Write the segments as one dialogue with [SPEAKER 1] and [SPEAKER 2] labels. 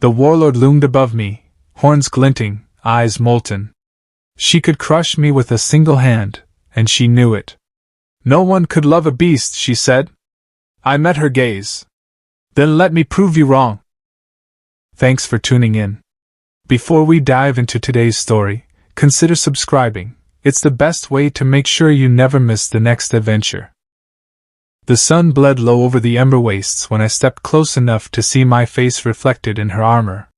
[SPEAKER 1] The warlord loomed above me, horns glinting, eyes molten. She could crush me with a single hand, and she knew it. No one could love a beast, she said. I met her gaze. Then let me prove you wrong. Thanks for tuning in. Before we dive into today's story, consider subscribing. It's the best way to make sure you never miss the next adventure. The sun bled low over the ember wastes when I stepped close enough to see my face reflected in her armor.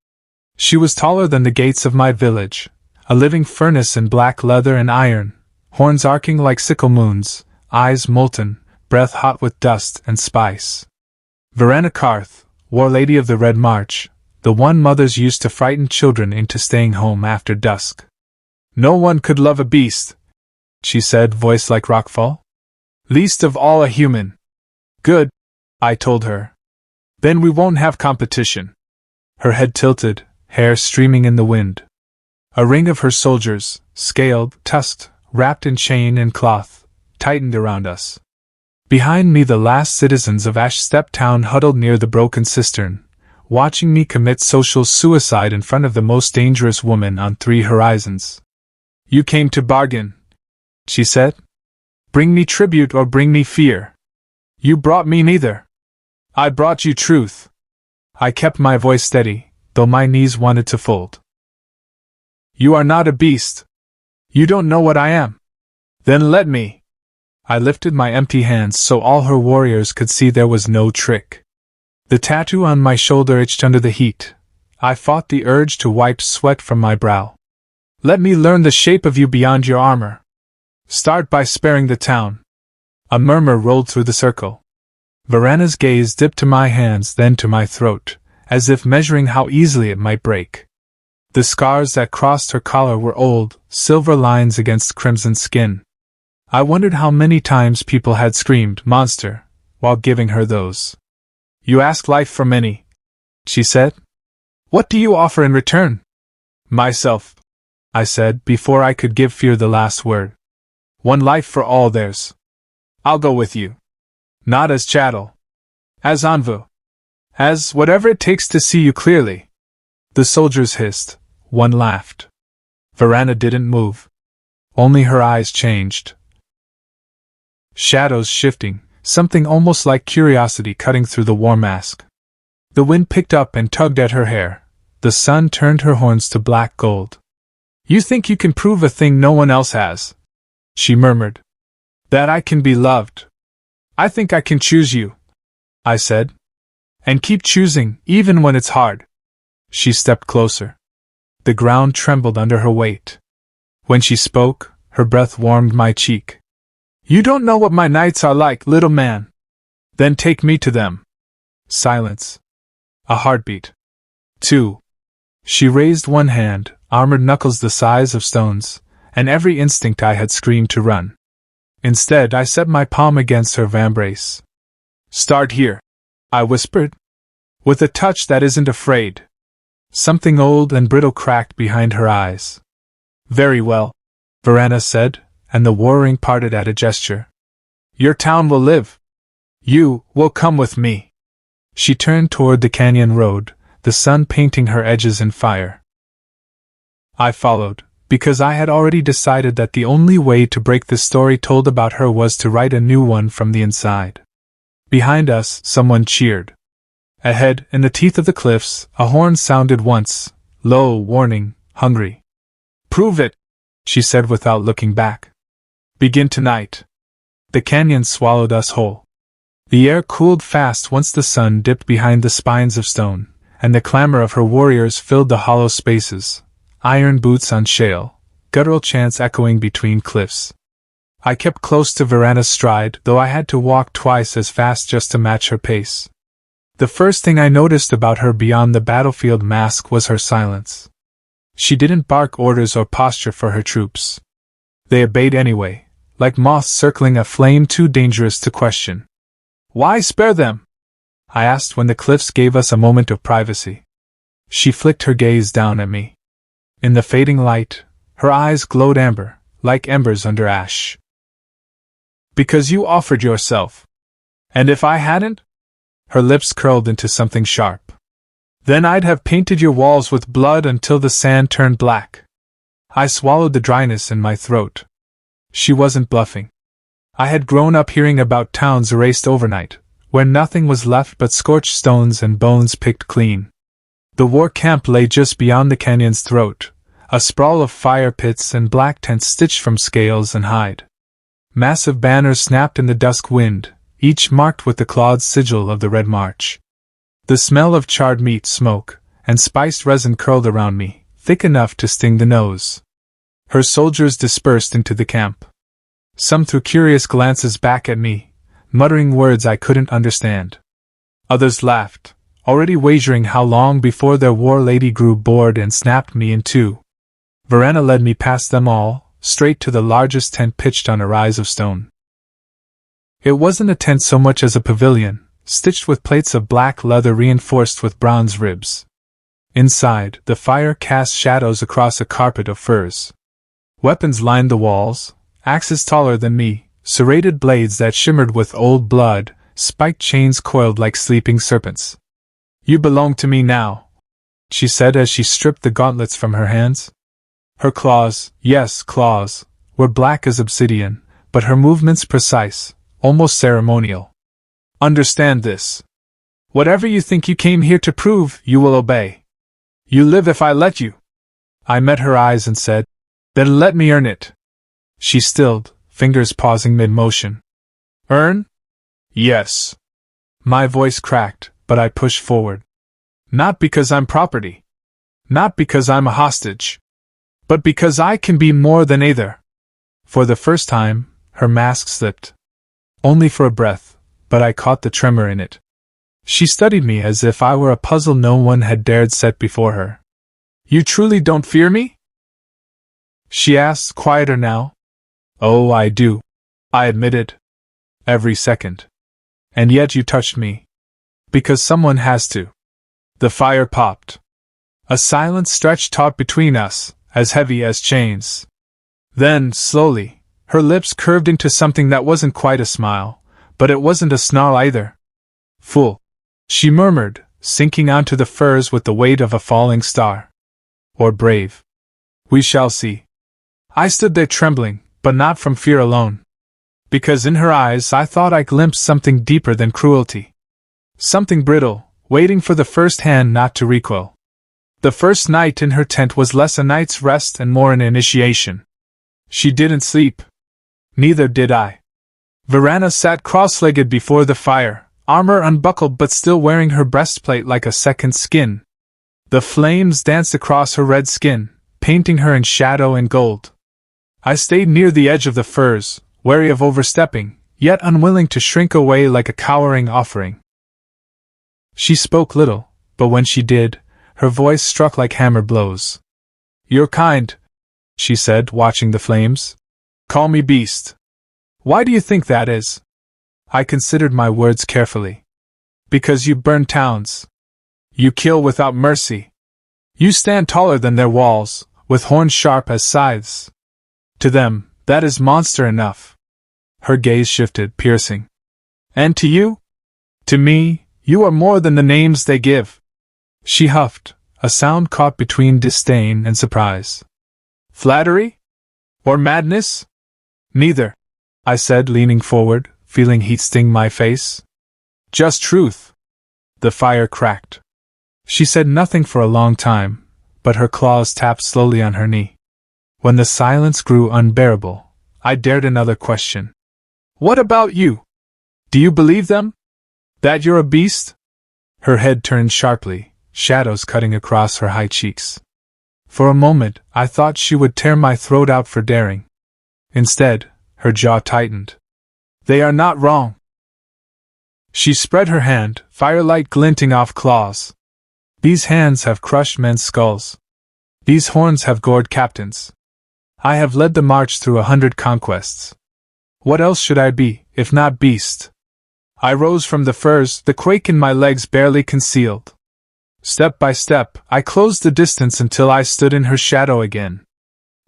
[SPEAKER 1] She was taller than the gates of my village, a living furnace in black leather and iron, horns arcing like sickle moons, eyes molten, breath hot with dust and spice. Verana Karth, war lady of the Red March, the one mothers used to frighten children into staying home after dusk. No one could love a beast, she said, voice like rockfall. Least of all a human. Good, I told her. Then we won't have competition. Her head tilted, hair streaming in the wind. A ring of her soldiers, scaled, tusked, wrapped in chain and cloth, tightened around us. Behind me the last citizens of Ash Step Town huddled near the broken cistern, watching me commit social suicide in front of the most dangerous woman on 3 horizons. You came to bargain, she said. Bring me tribute or bring me fear. You brought me neither. I brought you truth. I kept my voice steady, though my knees wanted to fold. You are not a beast. You don't know what I am. Then let me. I lifted my empty hands so all her warriors could see there was no trick. The tattoo on my shoulder itched under the heat. I fought the urge to wipe sweat from my brow. Let me learn the shape of you beyond your armor. Start by sparing the town. A murmur rolled through the circle. Verana's gaze dipped to my hands, then to my throat, as if measuring how easily it might break. The scars that crossed her collar were old, silver lines against crimson skin. I wondered how many times people had screamed "monster" while giving her those. You ask life for many, she said. What do you offer in return? Myself, I said before I could give fear the last word. One life for all theirs. I'll go with you. Not as chattel. As envoy. As whatever it takes to see you clearly. The soldiers hissed. One laughed. Verana didn't move. Only her eyes changed. Shadows shifting, something almost like curiosity cutting through the warm mask. The wind picked up and tugged at her hair. The sun turned her horns to black gold. You think you can prove a thing no one else has? She murmured. That I can be loved. I think I can choose you, I said. And keep choosing, even when it's hard. She stepped closer. The ground trembled under her weight. When she spoke, her breath warmed my cheek. You don't know what my nights are like, little man. Then take me to them. Silence. A heartbeat. 2. She raised one hand, armored knuckles the size of stones, and every instinct I had screamed to run. Instead, I set my palm against her vambrace. Start here, I whispered, with a touch that isn't afraid. Something old and brittle cracked behind her eyes. Very well, Verana said, and the war ring parted at a gesture. Your town will live. You will come with me. She turned toward the canyon road, the sun painting her edges in fire. I followed, because I had already decided that the only way to break the story told about her was to write a new one from the inside. Behind us, someone cheered. Ahead, in the teeth of the cliffs, a horn sounded once, low, warning, hungry. Prove it, she said without looking back. Begin tonight. The canyon swallowed us whole. The air cooled fast once the sun dipped behind the spines of stone, and the clamor of her warriors filled the hollow spaces. Iron boots on shale, guttural chants echoing between cliffs. I kept close to Verana's stride, though I had to walk twice as fast just to match her pace. The first thing I noticed about her beyond the battlefield mask was her silence. She didn't bark orders or posture for her troops. They obeyed anyway, like moths circling a flame too dangerous to question. Why spare them? I asked when the cliffs gave us a moment of privacy. She flicked her gaze down at me. In the fading light, her eyes glowed amber, like embers under ash. Because you offered yourself. And if I hadn't? Her lips curled into something sharp. Then I'd have painted your walls with blood until the sand turned black. I swallowed the dryness in my throat. She wasn't bluffing. I had grown up hearing about towns erased overnight, where nothing was left but scorched stones and bones picked clean. The war camp lay just beyond the canyon's throat, a sprawl of fire pits and black tents stitched from scales and hide. Massive banners snapped in the dusk wind, each marked with the clawed sigil of the Red March. The smell of charred meat, smoke, and spiced resin curled around me, thick enough to sting the nose. Her soldiers dispersed into the camp. Some threw curious glances back at me, muttering words I couldn't understand. Others laughed, already wagering how long before their war lady grew bored and snapped me in two. Verena led me past them all, straight to the largest tent pitched on a rise of stone. It wasn't a tent so much as a pavilion, stitched with plates of black leather reinforced with bronze ribs. Inside, the fire cast shadows across a carpet of furs. Weapons lined the walls, axes taller than me, serrated blades that shimmered with old blood, spiked chains coiled like sleeping serpents. "You belong to me now," she said as she stripped the gauntlets from her hands. Her claws, yes, claws, were black as obsidian, but her movements precise, almost ceremonial. "Understand this. Whatever you think you came here to prove, you will obey. You live if I let you." I met her eyes and said, "Then let me earn it." She stilled, fingers pausing mid-motion. "Earn?" "Yes." My voice cracked, but I pushed forward. "Not because I'm property. Not because I'm a hostage. But because I can be more than either." For the first time, her mask slipped. Only for a breath, but I caught the tremor in it. She studied me as if I were a puzzle no one had dared set before her. "You truly don't fear me?" she asked, quieter now. "Oh, I do," I admitted. "Every second. And yet you touched me. Because someone has to." The fire popped. A silence stretched taut between us, as heavy as chains. Then, slowly, her lips curved into something that wasn't quite a smile, but it wasn't a snarl either. "Fool," she murmured, sinking onto the furs with the weight of a falling star. "Or brave. We shall see." I stood there trembling, but not from fear alone. Because in her eyes I thought I glimpsed something deeper than cruelty. Something brittle, waiting for the first hand not to recoil. The first night in her tent was less a night's rest and more an initiation. She didn't sleep. Neither did I. Verena sat cross-legged before the fire, armor unbuckled but still wearing her breastplate like a second skin. The flames danced across her red skin, painting her in shadow and gold. I stayed near the edge of the furs, wary of overstepping, yet unwilling to shrink away like a cowering offering. She spoke little, but when she did, her voice struck like hammer blows. "You're kind," she said, watching the flames. "Call me beast. Why do you think that is?" I considered my words carefully. "Because you burn towns. You kill without mercy. You stand taller than their walls, with horns sharp as scythes. To them, that is monster enough." Her gaze shifted, piercing. "And to you? To me, you are more than the names they give." She huffed, a sound caught between disdain and surprise. "Flattery? Or madness?" "Neither," I said, leaning forward, feeling heat sting my face. "Just truth." The fire cracked. She said nothing for a long time, but her claws tapped slowly on her knee. When the silence grew unbearable, I dared another question. "What about you? Do you believe them? That you're a beast?" Her head turned sharply, shadows cutting across her high cheeks. For a moment, I thought she would tear my throat out for daring. Instead, her jaw tightened. "They are not wrong." She spread her hand, firelight glinting off claws. "These hands have crushed men's skulls. These horns have gored captains. I have led the march through 100 conquests. What else should I be, if not beast?" I rose from the furs, the quake in my legs barely concealed. Step by step, I closed the distance until I stood in her shadow again.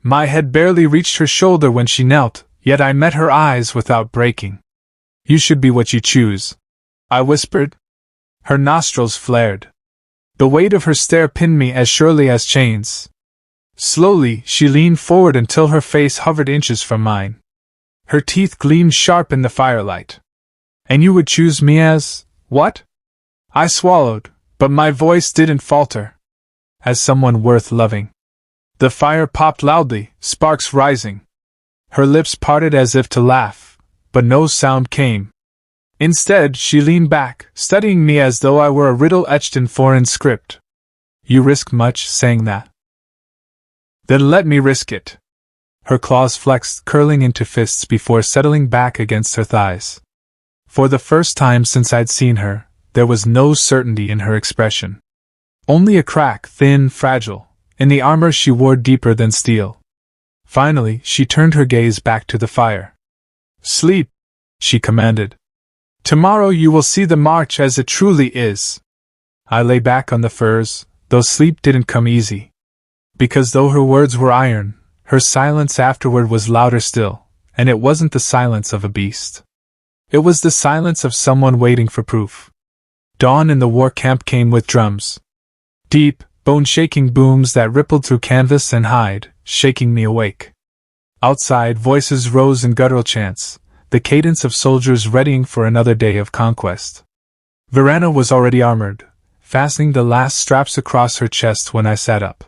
[SPEAKER 1] My head barely reached her shoulder when she knelt, yet I met her eyes without breaking. "You should be what you choose," I whispered. Her nostrils flared. The weight of her stare pinned me as surely as chains. Slowly, she leaned forward until her face hovered inches from mine. Her teeth gleamed sharp in the firelight. And you would choose me as… what? I swallowed, but my voice didn't falter. As someone worth loving. The fire popped loudly, sparks rising. Her lips parted as if to laugh, but no sound came. Instead, she leaned back, studying me as though I were a riddle etched in foreign script. You risk much saying that. Then let me risk it. Her claws flexed, curling into fists before settling back against her thighs. For the first time since I'd seen her, there was no certainty in her expression. Only a crack, thin, fragile, in the armor she wore deeper than steel. Finally, she turned her gaze back to the fire. Sleep, she commanded. Tomorrow you will see the march as it truly is. I lay back on the furs, though sleep didn't come easy. Because though her words were iron, her silence afterward was louder still, and it wasn't the silence of a beast. It was the silence of someone waiting for proof. Dawn in the war camp came with drums. Deep, bone-shaking booms that rippled through canvas and hide, shaking me awake. Outside, voices rose in guttural chants, the cadence of soldiers readying for another day of conquest. Verana was already armored, fastening the last straps across her chest when I sat up.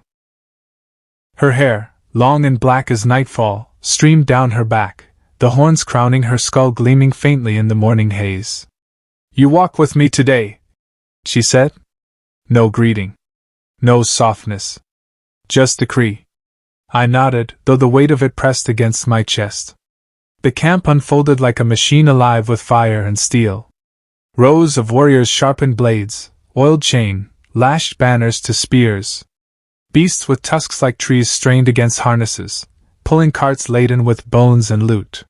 [SPEAKER 1] Her hair, long and black as nightfall, streamed down her back, the horns crowning her skull gleaming faintly in the morning haze. You walk with me today, she said. No greeting. No softness. Just decree. I nodded, though the weight of it pressed against my chest. The camp unfolded like a machine alive with fire and steel. Rows of warriors sharpened blades, oiled chain, lashed banners to spears. Beasts with tusks like trees strained against harnesses, pulling carts laden with bones and loot.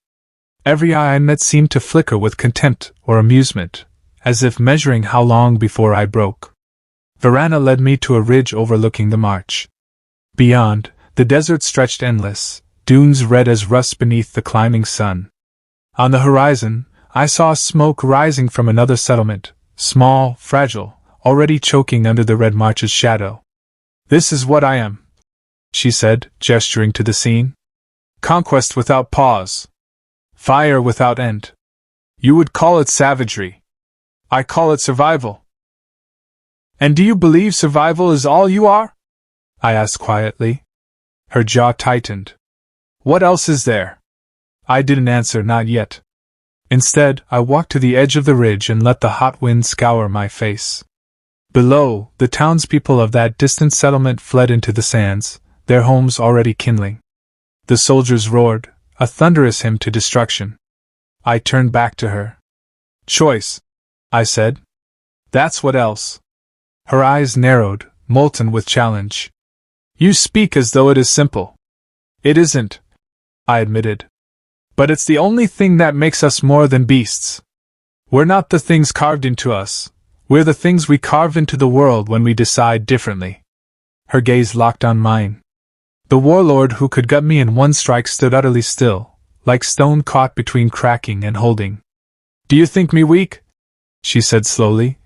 [SPEAKER 1] Every eye I met seemed to flicker with contempt or amusement, as if measuring how long before I broke. Verana led me to a ridge overlooking the march. Beyond, the desert stretched endless, dunes red as rust beneath the climbing sun. On the horizon, I saw smoke rising from another settlement, small, fragile, already choking under the red march's shadow. This is what I am, she said, gesturing to the scene. Conquest without pause. Fire without end. You would call it savagery. I call it survival. And do you believe survival is all you are? I asked quietly. Her jaw tightened. What else is there? I didn't answer, not yet. Instead, I walked to the edge of the ridge and let the hot wind scour my face. Below, the townspeople of that distant settlement fled into the sands, their homes already kindling. The soldiers roared, a thunderous hymn to destruction. I turned back to her. Choice, I said. That's what else. Her eyes narrowed, molten with challenge. You speak as though it is simple. It isn't, I admitted. But it's the only thing that makes us more than beasts. We're not the things carved into us. We're the things we carve into the world when we decide differently. Her gaze locked on mine. The warlord who could gut me in one strike stood utterly still, like stone caught between cracking and holding. Do you think me weak? She said slowly.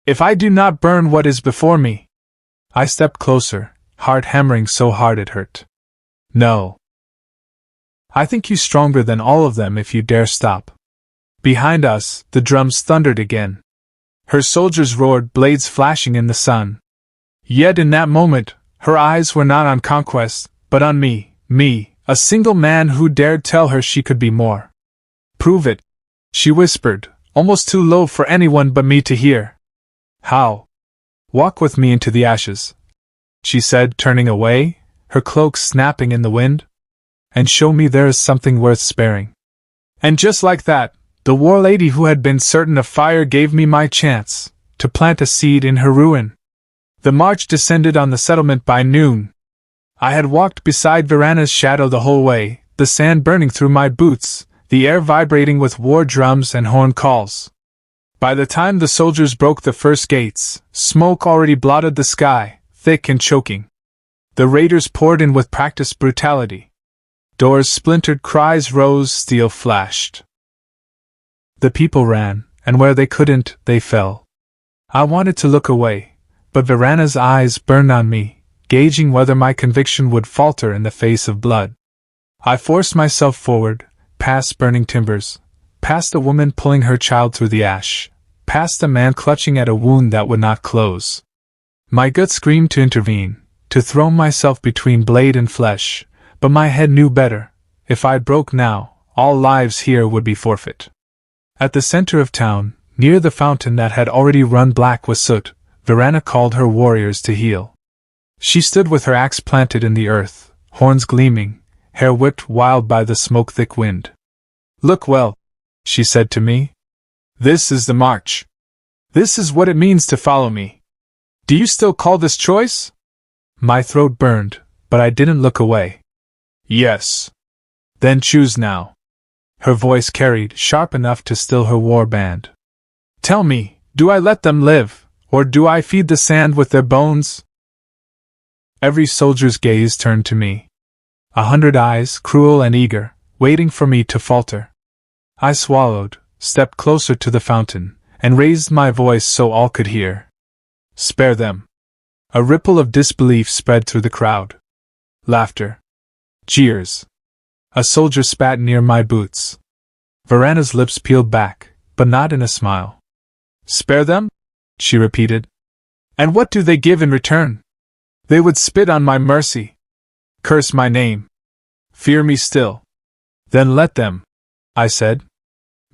[SPEAKER 1] If I do not burn what is before me. I stepped closer, heart hammering so hard it hurt. No. I think you stronger than all of them if you dare stop. Behind us, the drums thundered again. Her soldiers roared, blades flashing in the sun. Yet in that moment, her eyes were not on conquest, but on me, a single man who dared tell her she could be more. Prove it, she whispered, almost too low for anyone but me to hear. How? Walk with me into the ashes, she said, turning away, her cloak snapping in the wind. And show me there is something worth sparing. And just like that, the war lady who had been certain of fire gave me my chance to plant a seed in her ruin. The march descended on the settlement by noon. I had walked beside Verana's shadow the whole way, the sand burning through my boots, the air vibrating with war drums and horn calls. By the time the soldiers broke the first gates, smoke already blotted the sky, thick and choking. The raiders poured in with practiced brutality. Doors splintered, cries rose, steel flashed. The people ran, and where they couldn't, they fell. I wanted to look away, but Varana's eyes burned on me, gauging whether my conviction would falter in the face of blood. I forced myself forward, past burning timbers, past a woman pulling her child through the ash, past a man clutching at a wound that would not close. My gut screamed to intervene, to throw myself between blade and flesh, but my head knew better. If I broke now, all lives here would be forfeit. At the center of town, near the fountain that had already run black with soot, Varana called her warriors to heal. She stood with her axe planted in the earth, horns gleaming, hair whipped wild by the smoke-thick wind. "Look well," she said to me. "This is the march. This is what it means to follow me. Do you still call this choice?" My throat burned, but I didn't look away. "Yes." "Then choose now." Her voice carried, sharp enough to still her war band. "Tell me, do I let them live, or do I feed the sand with their bones?" Every soldier's gaze turned to me. 100 eyes, cruel and eager, waiting for me to falter. I swallowed, stepped closer to the fountain, and raised my voice so all could hear. "Spare them." A ripple of disbelief spread through the crowd. Laughter. Jeers. A soldier spat near my boots. Varana's lips peeled back, but not in a smile. "Spare them?" she repeated. "And what do they give in return?" "They would spit on my mercy. Curse my name. Fear me still." "Then let them," I said.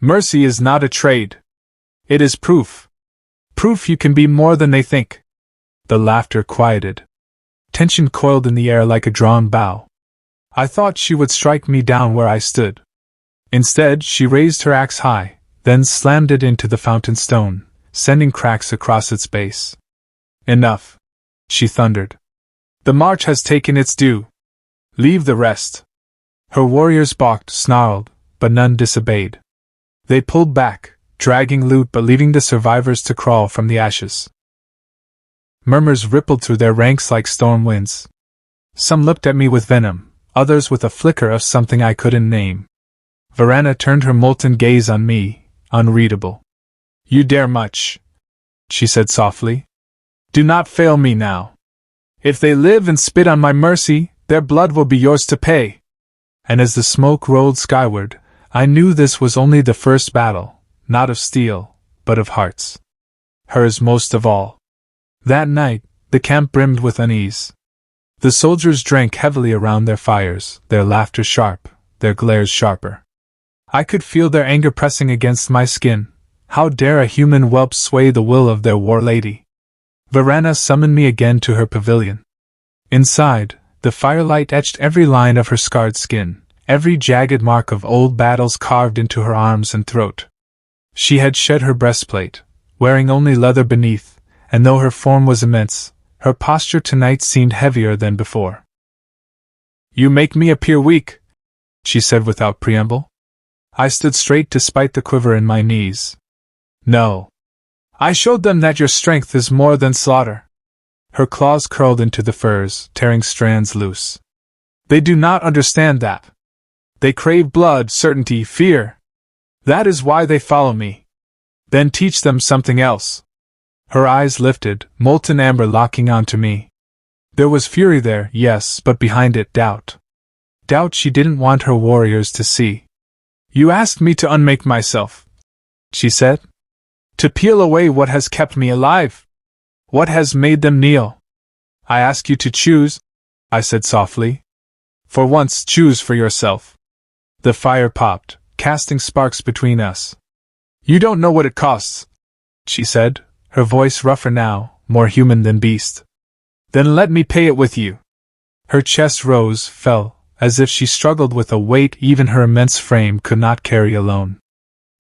[SPEAKER 1] "Mercy is not a trade. It is proof. Proof you can be more than they think." The laughter quieted. Tension coiled in the air like a drawn bow. I thought she would strike me down where I stood. Instead, she raised her axe high, then slammed it into the fountain stone, sending cracks across its base. "Enough," she thundered. "The march has taken its due. Leave the rest." Her warriors balked, snarled, but none disobeyed. They pulled back, dragging loot but leaving the survivors to crawl from the ashes. Murmurs rippled through their ranks like storm winds. Some looked at me with venom, others with a flicker of something I couldn't name. Varana turned her molten gaze on me, unreadable. "You dare much," she said softly. "Do not fail me now. If they live and spit on my mercy, their blood will be yours to pay." And as the smoke rolled skyward, I knew this was only the first battle, not of steel, but of hearts. Hers most of all. That night, the camp brimmed with unease. The soldiers drank heavily around their fires, their laughter sharp, their glares sharper. I could feel their anger pressing against my skin. How dare a human whelp sway the will of their war lady? Varana summoned me again to her pavilion. Inside, the firelight etched every line of her scarred skin, every jagged mark of old battles carved into her arms and throat. She had shed her breastplate, wearing only leather beneath, and though her form was immense, her posture tonight seemed heavier than before. "You make me appear weak," she said without preamble. I stood straight despite the quiver in my knees. "No. I showed them that your strength is more than slaughter." Her claws curled into the furs, tearing strands loose. "They do not understand that. They crave blood, certainty, fear. That is why they follow me. Then teach them something else." Her eyes lifted, molten amber locking onto me. There was fury there, yes, but behind it doubt. Doubt she didn't want her warriors to see. "You asked me to unmake myself," she said. "To peel away what has kept me alive. What has made them kneel. I ask you to choose," I said softly. "For once, choose for yourself." The fire popped, casting sparks between us. "You don't know what it costs," she said, her voice rougher now, more human than beast. "Then let me pay it with you." Her chest rose, fell, as if she struggled with a weight even her immense frame could not carry alone.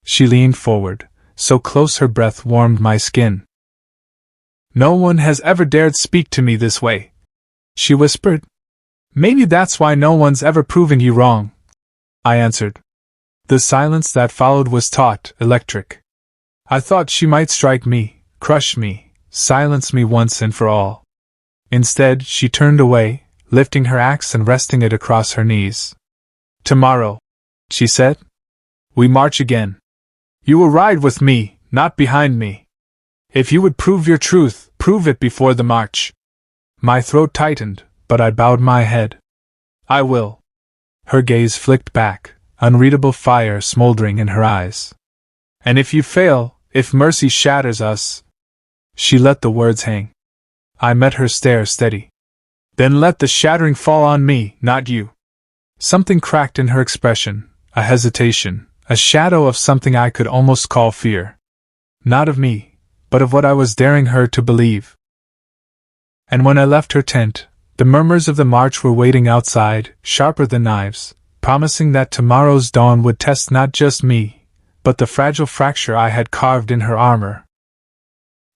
[SPEAKER 1] She leaned forward, so close her breath warmed my skin. "No one has ever dared speak to me this way," she whispered. "Maybe that's why no one's ever proven you wrong," I answered. The silence that followed was taut, electric. I thought she might strike me, crush me, silence me once and for all. Instead, she turned away, lifting her axe and resting it across her knees. "Tomorrow," she said, "we march again. You will ride with me, not behind me." If you would prove your truth, prove it before the march. My throat tightened, but I bowed my head. I will. Her gaze flicked back, unreadable fire smoldering in her eyes. And if you fail, if mercy shatters us. She let the words hang. I met her stare steady. Then let the shattering fall on me, not you. Something cracked in her expression, a hesitation, a shadow of something I could almost call fear. Not of me, but of what I was daring her to believe. And when I left her tent, the murmurs of the march were waiting outside, sharper than knives, promising that tomorrow's dawn would test not just me, but the fragile fracture I had carved in her armor.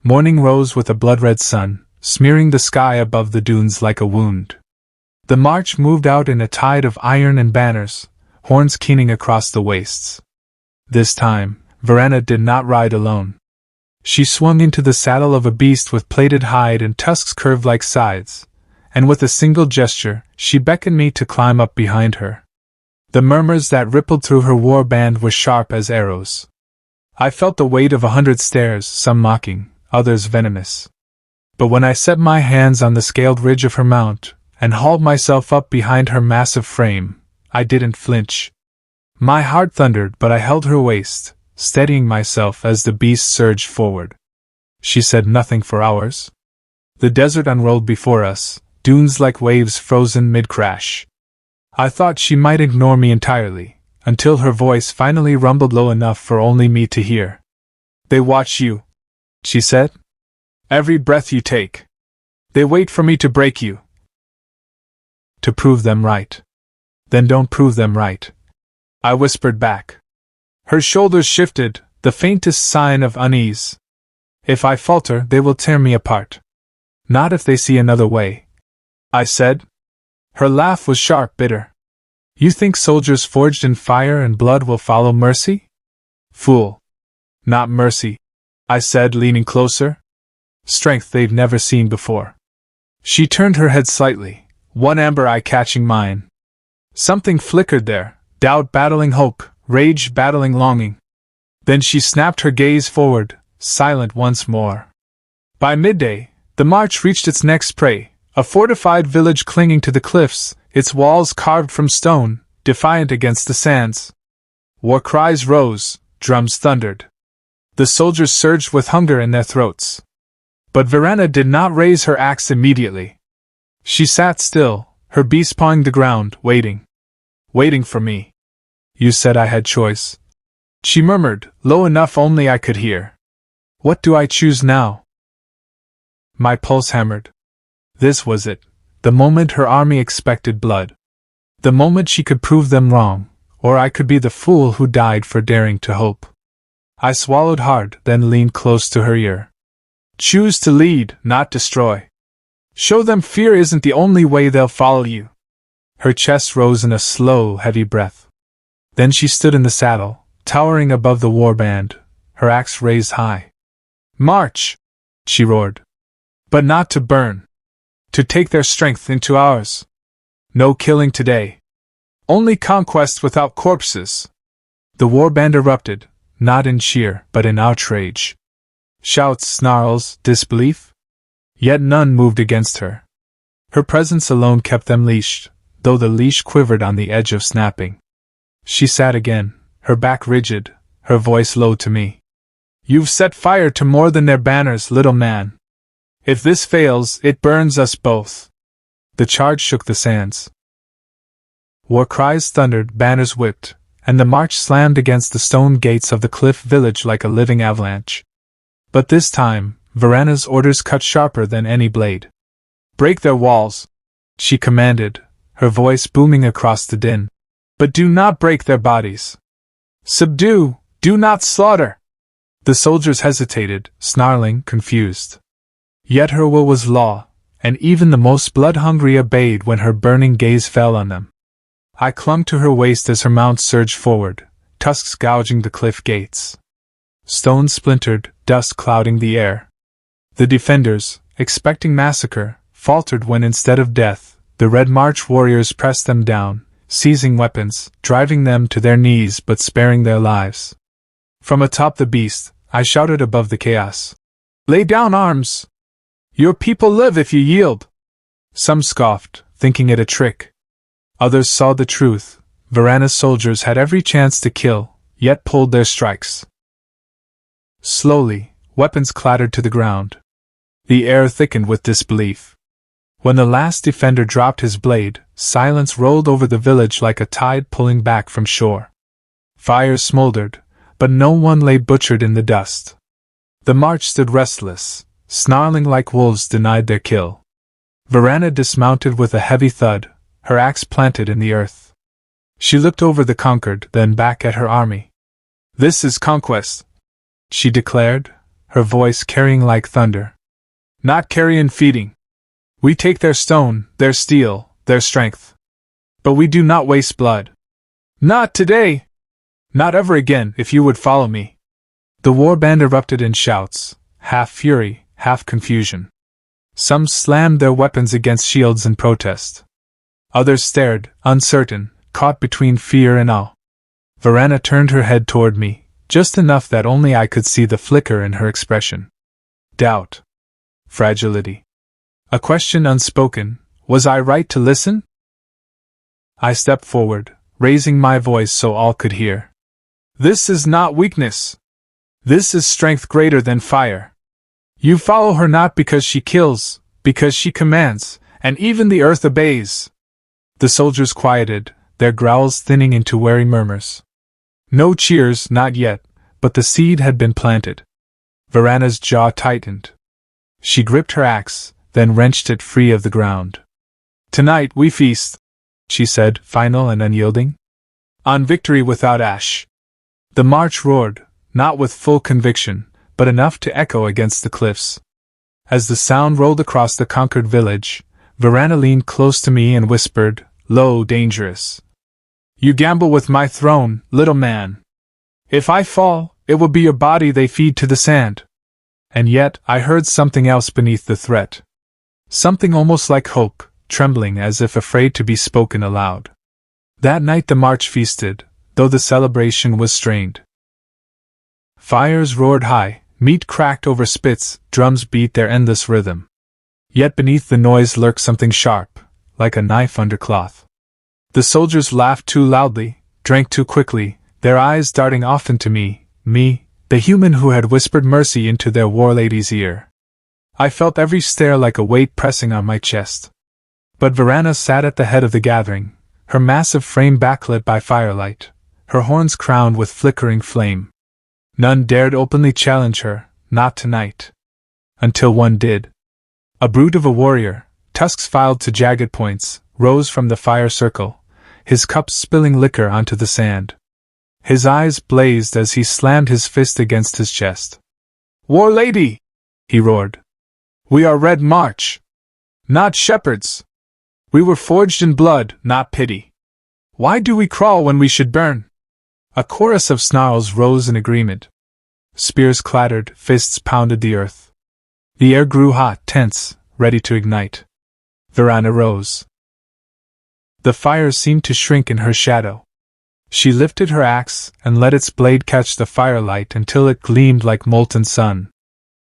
[SPEAKER 1] Morning rose with a blood-red sun, smearing the sky above the dunes like a wound. The march moved out in a tide of iron and banners, horns keening across the wastes. This time, Verena did not ride alone. She swung into the saddle of a beast with plaited hide and tusks curved like scythes, and with a single gesture, she beckoned me to climb up behind her. The murmurs that rippled through her war band were sharp as arrows. I felt the weight of 100 stares, some mocking, others venomous. But when I set my hands on the scaled ridge of her mount, and hauled myself up behind her massive frame, I didn't flinch. My heart thundered, but I held her waist, steadying myself as the beast surged forward. She said nothing for hours. The desert unrolled before us, dunes like waves frozen mid-crash. I thought she might ignore me entirely, until her voice finally rumbled low enough for only me to hear. They watch you, she said. Every breath you take. They wait for me to break you. To prove them right. Then don't prove them right, I whispered back. Her shoulders shifted, the faintest sign of unease. If I falter, they will tear me apart. Not if they see another way, I said. Her laugh was sharp, bitter. You think soldiers forged in fire and blood will follow mercy? Fool. Not mercy, I said, leaning closer. Strength they've never seen before. She turned her head slightly, one amber eye catching mine. Something flickered there, doubt battling hope, rage battling longing. Then she snapped her gaze forward, silent once more. By midday, the march reached its next prey, a fortified village clinging to the cliffs, its walls carved from stone, defiant against the sands. War cries rose, drums thundered. The soldiers surged with hunger in their throats. But Verena did not raise her axe immediately. She sat still, her beast pawing the ground, waiting. Waiting for me. You said I had choice. She murmured, low enough only I could hear. What do I choose now? My pulse hammered. This was it, the moment her army expected blood. The moment she could prove them wrong, or I could be the fool who died for daring to hope. I swallowed hard, then leaned close to her ear. Choose to lead, not destroy. Show them fear isn't the only way they'll follow you. Her chest rose in a slow, heavy breath. Then she stood in the saddle, towering above the warband, her axe raised high. March! She roared. But not to burn. To take their strength into ours. No killing today. Only conquest without corpses. The warband erupted, not in cheer, but in outrage. Shouts, snarls, disbelief. Yet none moved against her. Her presence alone kept them leashed, though the leash quivered on the edge of snapping. She sat again, her back rigid, her voice low to me. You've set fire to more than their banners, little man. If this fails, it burns us both. The charge shook the sands. War cries thundered, banners whipped, and the march slammed against the stone gates of the cliff village like a living avalanche. But this time, Verena's orders cut sharper than any blade. Break their walls, she commanded, her voice booming across the din. But do not break their bodies. Subdue, do not slaughter. The soldiers hesitated, snarling, confused. Yet her will was law, and even the most blood-hungry obeyed when her burning gaze fell on them. I clung to her waist as her mount surged forward, tusks gouging the cliff gates. Stones splintered, dust clouding the air. The defenders, expecting massacre, faltered when instead of death, the Red March warriors pressed them down, seizing weapons, driving them to their knees but sparing their lives. From atop the beast, I shouted above the chaos. Lay down arms! Your people live if you yield! Some scoffed, thinking it a trick. Others saw the truth. Varana's soldiers had every chance to kill, yet pulled their strikes. Slowly, weapons clattered to the ground. The air thickened with disbelief. When the last defender dropped his blade, silence rolled over the village like a tide pulling back from shore. Fires smoldered, but no one lay butchered in the dust. The march stood restless, snarling like wolves denied their kill. Varana dismounted with a heavy thud, her axe planted in the earth. She looked over the conquered, then back at her army. "This is conquest," she declared, her voice carrying like thunder. "Not carrion feeding. We take their stone, their steel, their strength. But we do not waste blood. Not today! Not ever again, if you would follow me." The warband erupted in shouts, half fury, half confusion. Some slammed their weapons against shields in protest. Others stared, uncertain, caught between fear and awe. Varana turned her head toward me, just enough that only I could see the flicker in her expression. Doubt. Fragility. A question unspoken. Was I right to listen? I stepped forward, raising my voice so all could hear. "This is not weakness. This is strength greater than fire. You follow her not because she kills, because she commands, and even the earth obeys." The soldiers quieted, their growls thinning into wary murmurs. No cheers, not yet, but the seed had been planted. Varana's jaw tightened. She gripped her axe, then wrenched it free of the ground. "Tonight we feast," she said, final and unyielding. "On victory without ash." The march roared, not with full conviction, but enough to echo against the cliffs. As the sound rolled across the conquered village, Varana leaned close to me and whispered, low, dangerous. "You gamble with my throne, little man. If I fall, it will be your body they feed to the sand." And yet I heard something else beneath the threat. Something almost like hope, trembling as if afraid to be spoken aloud. That night the march feasted, though the celebration was strained. Fires roared high, meat cracked over spits, drums beat their endless rhythm. Yet beneath the noise lurked something sharp, like a knife under cloth. The soldiers laughed too loudly, drank too quickly, their eyes darting often to me, the human who had whispered mercy into their war lady's ear. I felt every stare like a weight pressing on my chest. But Varana sat at the head of the gathering, her massive frame backlit by firelight, her horns crowned with flickering flame. None dared openly challenge her, not tonight. Until one did. A brute of a warrior, tusks filed to jagged points, rose from the fire circle, his cups spilling liquor onto the sand. His eyes blazed as he slammed his fist against his chest. "War lady!" he roared. "We are Red March. Not shepherds. We were forged in blood, not pity. Why do we crawl when we should burn?" A chorus of snarls rose in agreement. Spears clattered, fists pounded the earth. The air grew hot, tense, ready to ignite. Varana rose. The fire seemed to shrink in her shadow. She lifted her axe and let its blade catch the firelight until it gleamed like molten sun.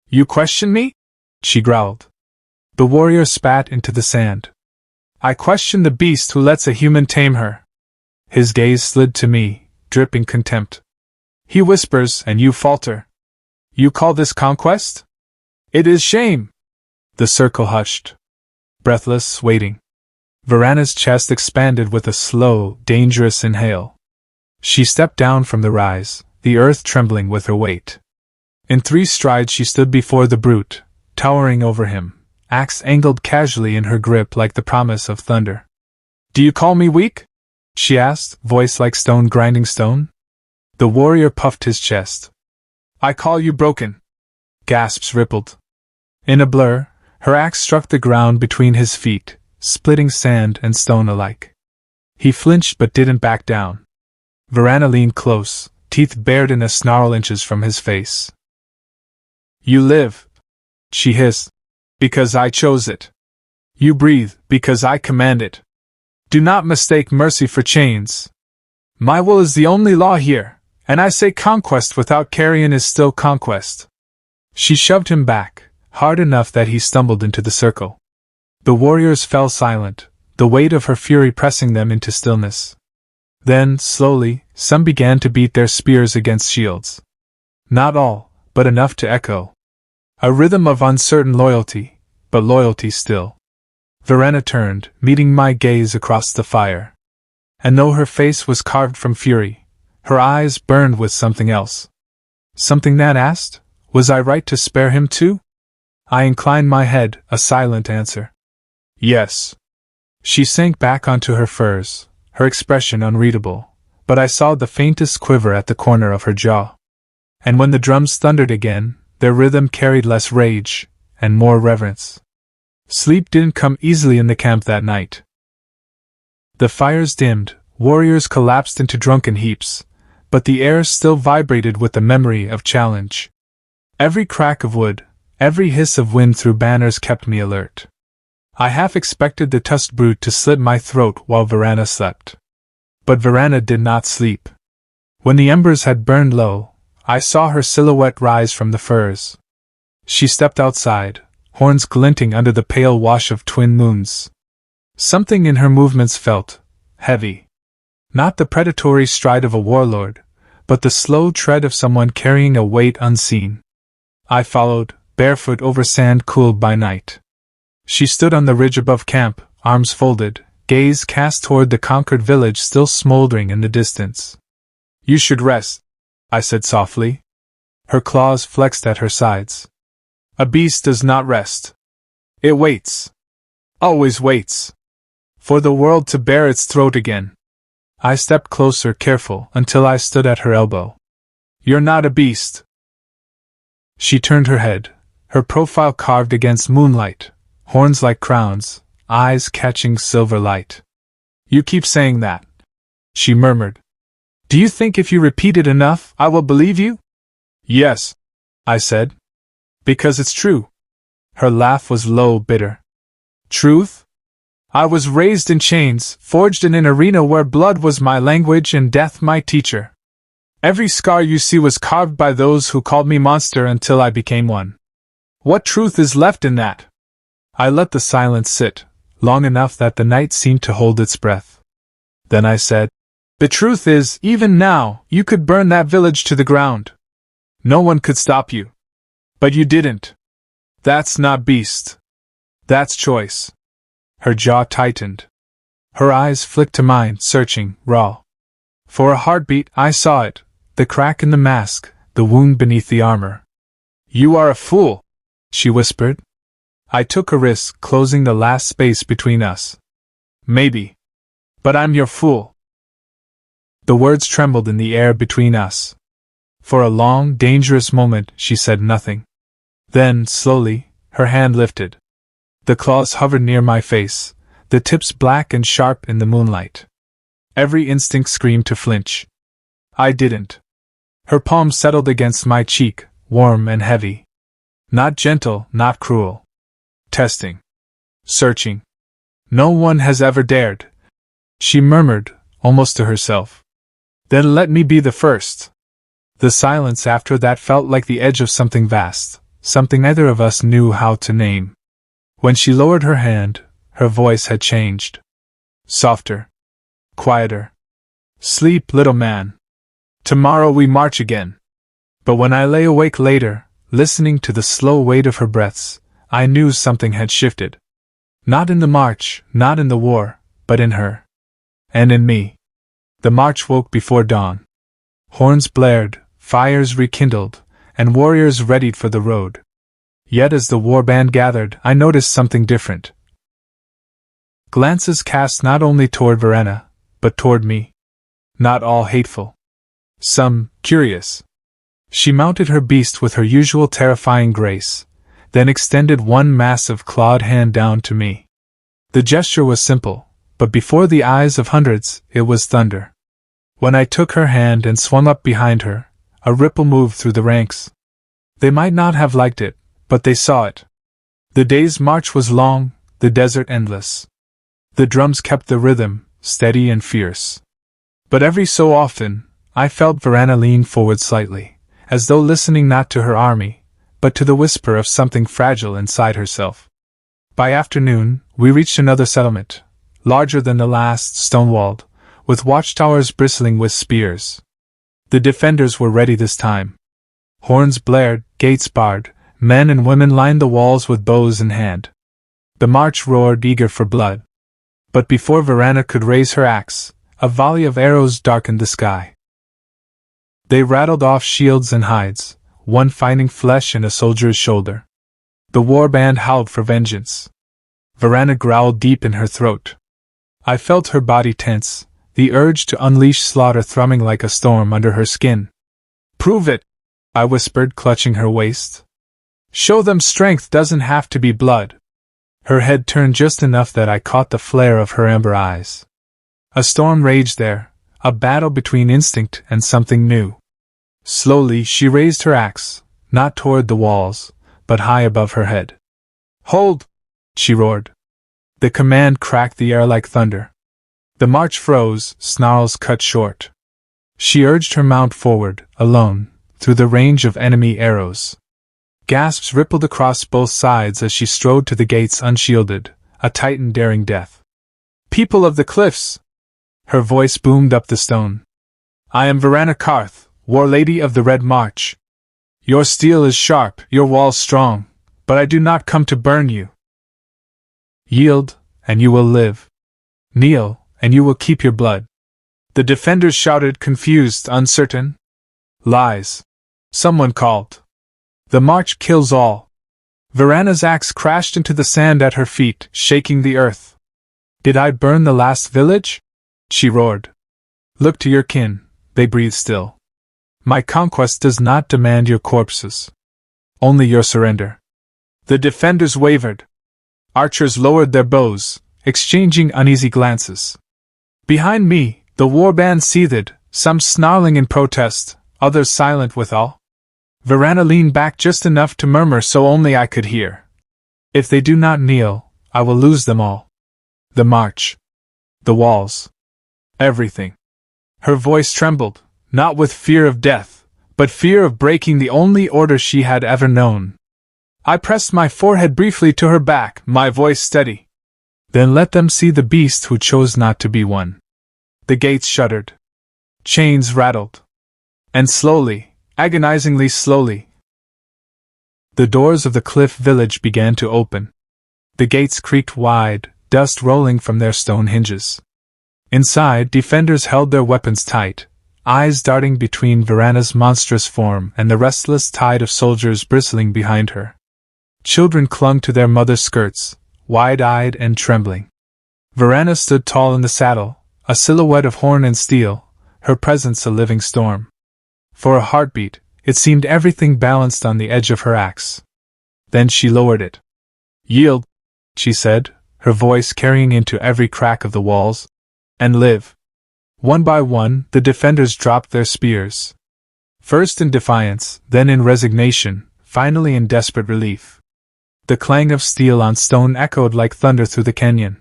[SPEAKER 1] "You question me?" she growled. The warrior spat into the sand. "I question the beast who lets a human tame her." His gaze slid to me, dripping contempt. "He whispers and you falter. You call this conquest? It is shame." The circle hushed. Breathless, waiting. Varana's chest expanded with a slow, dangerous inhale. She stepped down from the rise, the earth trembling with her weight. In 3 strides she stood before the brute, towering over him, axe angled casually in her grip like the promise of thunder. "Do you call me weak?" she asked, voice like stone grinding stone. The warrior puffed his chest. "I call you broken." Gasps rippled. In a blur, her axe struck the ground between his feet, splitting sand and stone alike. He flinched but didn't back down. Varana leaned close, teeth bared in a snarl inches from his face. "You live," she hissed, "because I chose it. You breathe, because I command it. Do not mistake mercy for chains. My will is the only law here, and I say conquest without carrion is still conquest." She shoved him back, hard enough that he stumbled into the circle. The warriors fell silent, the weight of her fury pressing them into stillness. Then, slowly, some began to beat their spears against shields. Not all, but enough to echo. A rhythm of uncertain loyalty, but loyalty still. Verena turned, meeting my gaze across the fire. And though her face was carved from fury, her eyes burned with something else. Something that asked, was I right to spare him too? I inclined my head, a silent answer. Yes. She sank back onto her furs, her expression unreadable, but I saw the faintest quiver at the corner of her jaw. And when the drums thundered again, their rhythm carried less rage, and more reverence. Sleep didn't come easily in the camp that night. The fires dimmed, warriors collapsed into drunken heaps, but the air still vibrated with the memory of challenge. Every crack of wood, every hiss of wind through banners kept me alert. I half expected the tusked brute to slit my throat while Verena slept. But Verena did not sleep. When the embers had burned low, I saw her silhouette rise from the furs. She stepped outside, horns glinting under the pale wash of twin moons. Something in her movements felt heavy. Not the predatory stride of a warlord, but the slow tread of someone carrying a weight unseen. I followed, barefoot over sand cooled by night. She stood on the ridge above camp, arms folded, gaze cast toward the conquered village still smoldering in the distance. You should rest, I said softly. Her claws flexed at her sides. A beast does not rest. It waits. Always waits. For the world to bare its throat again. I stepped closer, careful, until I stood at her elbow. You're not a beast. She turned her head, her profile carved against moonlight, horns like crowns, eyes catching silver light. You keep saying that, she murmured. Do you think if you repeat it enough, I will believe you? Yes, I said. Because it's true. Her laugh was low, bitter. Truth? I was raised in chains, forged in an arena where blood was my language and death my teacher. Every scar you see was carved by those who called me monster until I became one. What truth is left in that? I let the silence sit, long enough that the night seemed to hold its breath. Then I said, the truth is, even now, you could burn that village to the ground. No one could stop you. But you didn't. That's not beast. That's choice. Her jaw tightened. Her eyes flicked to mine, searching, raw. For a heartbeat, I saw it, the crack in the mask, the wound beneath the armor. You are a fool, she whispered. I took a risk, closing the last space between us. Maybe. But I'm your fool. The words trembled in the air between us. For a long, dangerous moment, she said nothing. Then, slowly, her hand lifted. The claws hovered near my face, the tips black and sharp in the moonlight. Every instinct screamed to flinch. I didn't. Her palm settled against my cheek, warm and heavy. Not gentle, not cruel. Testing. Searching. No one has ever dared. She murmured, almost to herself. Then let me be the first. The silence after that felt like the edge of something vast, something neither of us knew how to name. When she lowered her hand, her voice had changed. Softer. Quieter. Sleep, little man. Tomorrow we march again. But when I lay awake later, listening to the slow weight of her breaths, I knew something had shifted. Not in the march, not in the war, but in her. And in me. The march woke before dawn. Horns blared, fires rekindled, and warriors readied for the road. Yet as the war band gathered, I noticed something different. Glances cast not only toward Verena, but toward me. Not all hateful. Some curious. She mounted her beast with her usual terrifying grace, then extended one massive clawed hand down to me. The gesture was simple, but before the eyes of hundreds, it was thunder. When I took her hand and swung up behind her, a ripple moved through the ranks. They might not have liked it, but they saw it. The day's march was long, the desert endless. The drums kept the rhythm, steady and fierce. But every so often, I felt Verena lean forward slightly, as though listening not to her army, but to the whisper of something fragile inside herself. By afternoon, we reached another settlement, larger than the last, stone-walled, with watchtowers bristling with spears. The defenders were ready this time. Horns blared, gates barred, men and women lined the walls with bows in hand. The march roared, eager for blood. But before Varana could raise her axe, a volley of arrows darkened the sky. They rattled off shields and hides, one finding flesh in a soldier's shoulder. The warband howled for vengeance. Varana growled deep in her throat. I felt her body tense, the urge to unleash slaughter thrumming like a storm under her skin. "Prove it," I whispered, clutching her waist. "Show them strength doesn't have to be blood." Her head turned just enough that I caught the flare of her amber eyes. A storm raged there, a battle between instinct and something new. Slowly she raised her axe, not toward the walls, but high above her head. "Hold!" she roared. The command cracked the air like thunder. The march froze, snarls cut short. She urged her mount forward, alone, through the range of enemy arrows. Gasps rippled across both sides as she strode to the gates unshielded, a titan daring death. "People of the cliffs!" Her voice boomed up the stone. "I am Varana Karth, War Lady of the Red March. Your steel is sharp, your walls strong, but I do not come to burn you. Yield, and you will live. Kneel, and you will keep your blood." The defenders shouted, confused, uncertain. "Lies!" someone called. "The march kills all." Varana's axe crashed into the sand at her feet, shaking the earth. "Did I burn the last village?" she roared. "Look to your kin," they breathed still. "My conquest does not demand your corpses. Only your surrender." The defenders wavered. Archers lowered their bows, exchanging uneasy glances. Behind me, the warband seethed, some snarling in protest, others silent withal. Varana leaned back just enough to murmur so only I could hear. "If they do not kneel, I will lose them all. The march. The walls. Everything." Her voice trembled, not with fear of death, but fear of breaking the only order she had ever known. I pressed my forehead briefly to her back, my voice steady. "Then let them see the beast who chose not to be one." The gates shuddered. Chains rattled. And slowly, agonizingly slowly, the doors of the cliff village began to open. The gates creaked wide, dust rolling from their stone hinges. Inside, defenders held their weapons tight, eyes darting between Varana's monstrous form and the restless tide of soldiers bristling behind her. Children clung to their mother's skirts, wide-eyed and trembling. Varana stood tall in the saddle, a silhouette of horn and steel, her presence a living storm. For a heartbeat, it seemed everything balanced on the edge of her axe. Then she lowered it. "Yield," she said, her voice carrying into every crack of the walls, "and live." One by one, the defenders dropped their spears. First in defiance, then in resignation, finally in desperate relief. The clang of steel on stone echoed like thunder through the canyon.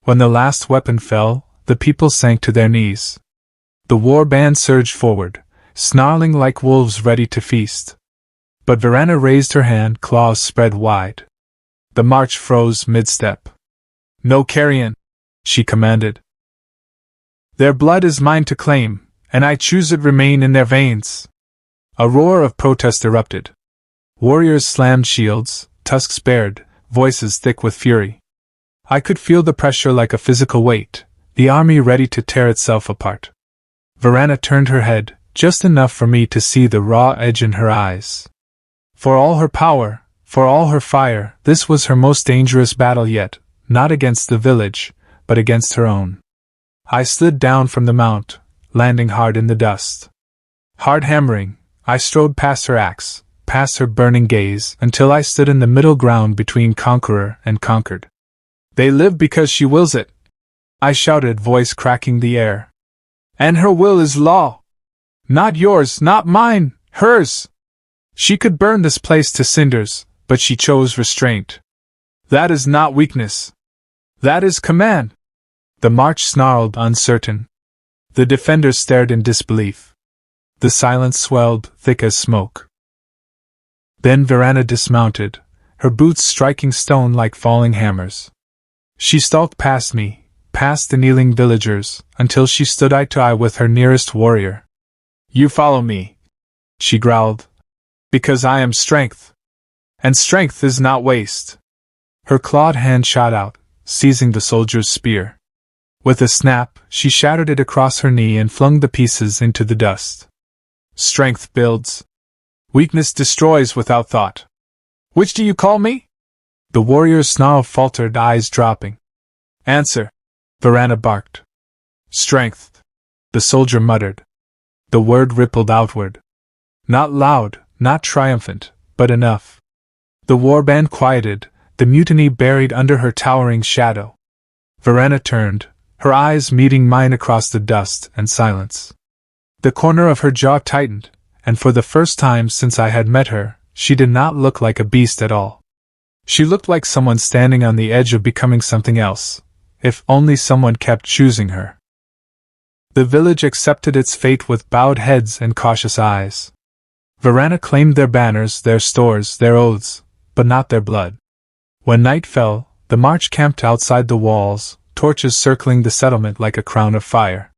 [SPEAKER 1] When the last weapon fell, the people sank to their knees. The war band surged forward, snarling like wolves ready to feast. But Varana raised her hand, claws spread wide. The march froze mid-step. "No carrion," she commanded. "Their blood is mine to claim, and I choose it remain in their veins." A roar of protest erupted. Warriors slammed shields, tusks bared, voices thick with fury. I could feel the pressure like a physical weight, the army ready to tear itself apart. Varana turned her head, just enough for me to see the raw edge in her eyes. For all her power, for all her fire, this was her most dangerous battle yet, not against the village, but against her own. I slid down from the mount, landing hard in the dust. Hard hammering, I strode past her axe, past her burning gaze, until I stood in the middle ground between conqueror and conquered. "They live because she wills it," I shouted, voice cracking the air. "And her will is law. Not yours, not mine, hers. She could burn this place to cinders, but she chose restraint. That is not weakness. That is command." The march snarled, uncertain. The defenders stared in disbelief. The silence swelled, thick as smoke. Then Varana dismounted, her boots striking stone like falling hammers. She stalked past me, past the kneeling villagers, until she stood eye to eye with her nearest warrior. "You follow me," she growled, "because I am strength. And strength is not waste." Her clawed hand shot out, seizing the soldier's spear. With a snap, she shattered it across her knee and flung the pieces into the dust. "Strength builds. Weakness destroys without thought. Which do you call me?" The warrior's snarl faltered, eyes dropping. "Answer," Varana barked. "Strength," the soldier muttered. The word rippled outward. Not loud, not triumphant, but enough. The warband quieted, the mutiny buried under her towering shadow. Varana turned, her eyes meeting mine across the dust and silence. The corner of her jaw tightened, and for the first time since I had met her, she did not look like a beast at all. She looked like someone standing on the edge of becoming something else, if only someone kept choosing her. The village accepted its fate with bowed heads and cautious eyes. Varana claimed their banners, their stores, their oaths, but not their blood. When night fell, the march camped outside the walls, torches circling the settlement like a crown of fire.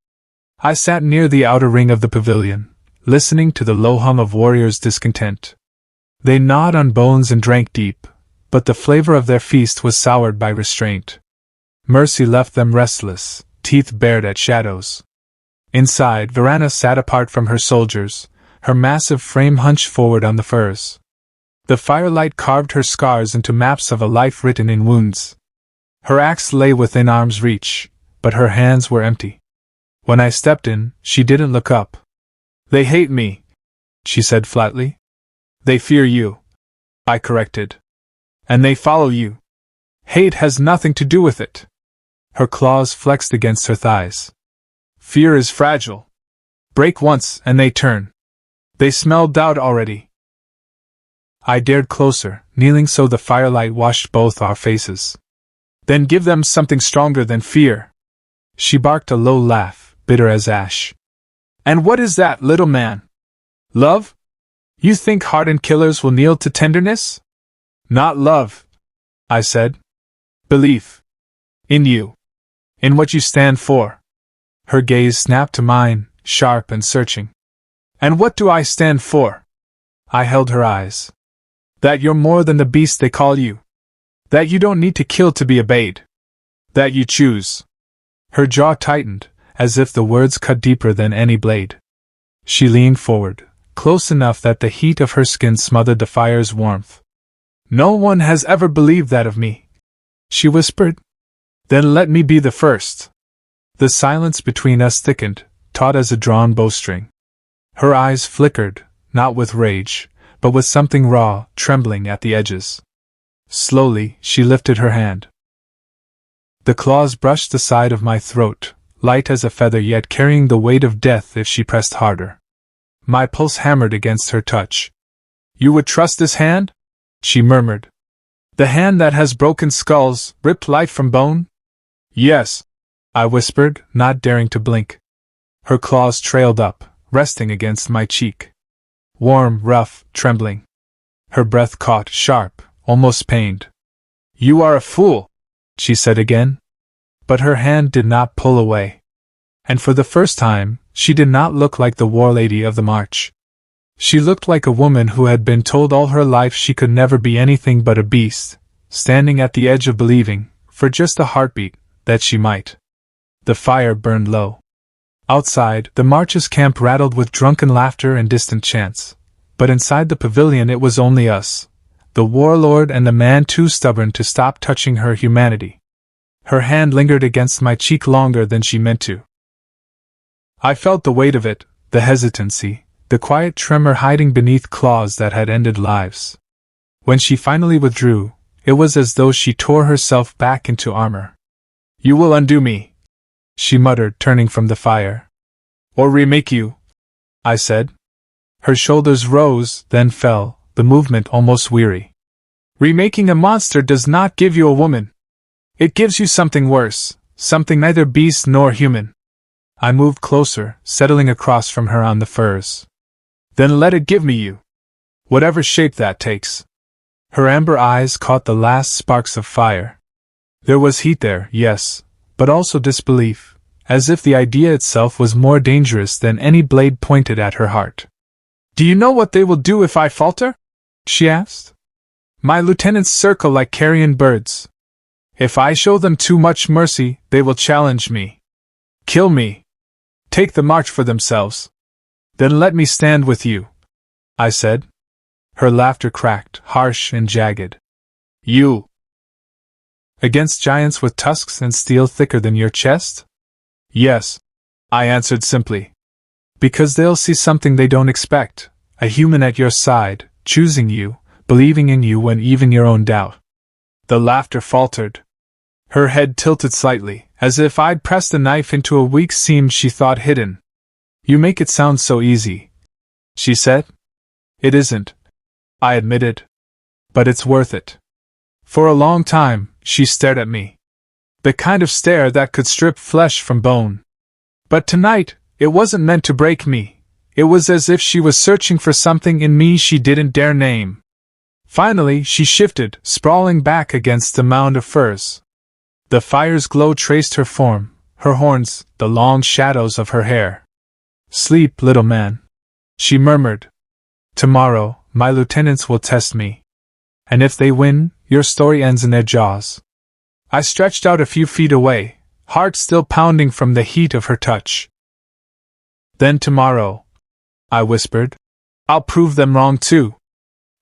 [SPEAKER 1] I sat near the outer ring of the pavilion, listening to the low hum of warriors' discontent. They gnawed on bones and drank deep, but the flavor of their feast was soured by restraint. Mercy left them restless, teeth bared at shadows. Inside, Varana sat apart from her soldiers, her massive frame hunched forward on the furs. The firelight carved her scars into maps of a life written in wounds. Her axe lay within arm's reach, but her hands were empty. When I stepped in, she didn't look up. "They hate me," she said flatly. "They fear you," I corrected. "And they follow you. Hate has nothing to do with it." Her claws flexed against her thighs. "Fear is fragile. Break once and they turn. They smell doubt already." I dared closer, kneeling so the firelight washed both our faces. "Then give them something stronger than fear." She barked a low laugh, bitter as ash. "And what is that, little man? Love? You think hardened killers will kneel to tenderness?" "Not love," I said. "Belief. In you. In what you stand for." Her gaze snapped to mine, sharp and searching. "And what do I stand for?" I held her eyes. "That you're more than the beast they call you. That you don't need to kill to be obeyed. That you choose." Her jaw tightened, as if the words cut deeper than any blade. She leaned forward, close enough that the heat of her skin smothered the fire's warmth. "No one has ever believed that of me," she whispered. "Then let me be the first." The silence between us thickened, taut as a drawn bowstring. Her eyes flickered, not with rage, but with something raw, trembling at the edges. Slowly, she lifted her hand. The claws brushed the side of my throat, light as a feather yet carrying the weight of death if she pressed harder. My pulse hammered against her touch. "You would trust this hand?" she murmured. "The hand that has broken skulls, ripped life from bone?" "Yes," I whispered, not daring to blink. Her claws trailed up, resting against my cheek. Warm, rough, trembling. Her breath caught, sharp, almost pained. "You are a fool," she said again. But her hand did not pull away. And for the first time, she did not look like the war lady of the march. She looked like a woman who had been told all her life she could never be anything but a beast, standing at the edge of believing, for just a heartbeat, that she might. The fire burned low. Outside, the march's camp rattled with drunken laughter and distant chants. But inside the pavilion it was only us, the warlord and the man too stubborn to stop touching her humanity. Her hand lingered against my cheek longer than she meant to. I felt the weight of it, the hesitancy, the quiet tremor hiding beneath claws that had ended lives. When she finally withdrew, it was as though she tore herself back into armor. "You will undo me," she muttered, turning from the fire. "Or remake you," I said. Her shoulders rose, then fell, the movement almost weary. "Remaking a monster does not give you a woman. It gives you something worse, something neither beast nor human." I moved closer, settling across from her on the furs. "Then let it give me you." Whatever shape that takes. Her amber eyes caught the last sparks of fire. There was heat there, yes, but also disbelief, as if the idea itself was more dangerous than any blade pointed at her heart. Do you know what they will do if I falter? She asked. My lieutenants circle like carrion birds. If I show them too much mercy, they will challenge me. Kill me. Take the march for themselves. Then let me stand with you, I said. Her laughter cracked, harsh and jagged. You. Against giants with tusks and steel thicker than your chest? Yes, I answered simply. Because they'll see something they don't expect, a human at your side, choosing you, believing in you when even your own doubt. The laughter faltered. Her head tilted slightly, as if I'd pressed a knife into a weak seam she thought hidden. You make it sound so easy, she said. It isn't, I admitted. But it's worth it. For a long time, she stared at me. The kind of stare that could strip flesh from bone. But tonight, it wasn't meant to break me. It was as if she was searching for something in me she didn't dare name. Finally, she shifted, sprawling back against the mound of furs. The fire's glow traced her form, her horns, the long shadows of her hair. Sleep, little man, she murmured. Tomorrow, my lieutenants will test me. And if they win, your story ends in their jaws. I stretched out a few feet away, heart still pounding from the heat of her touch. Then tomorrow, I whispered, I'll prove them wrong too.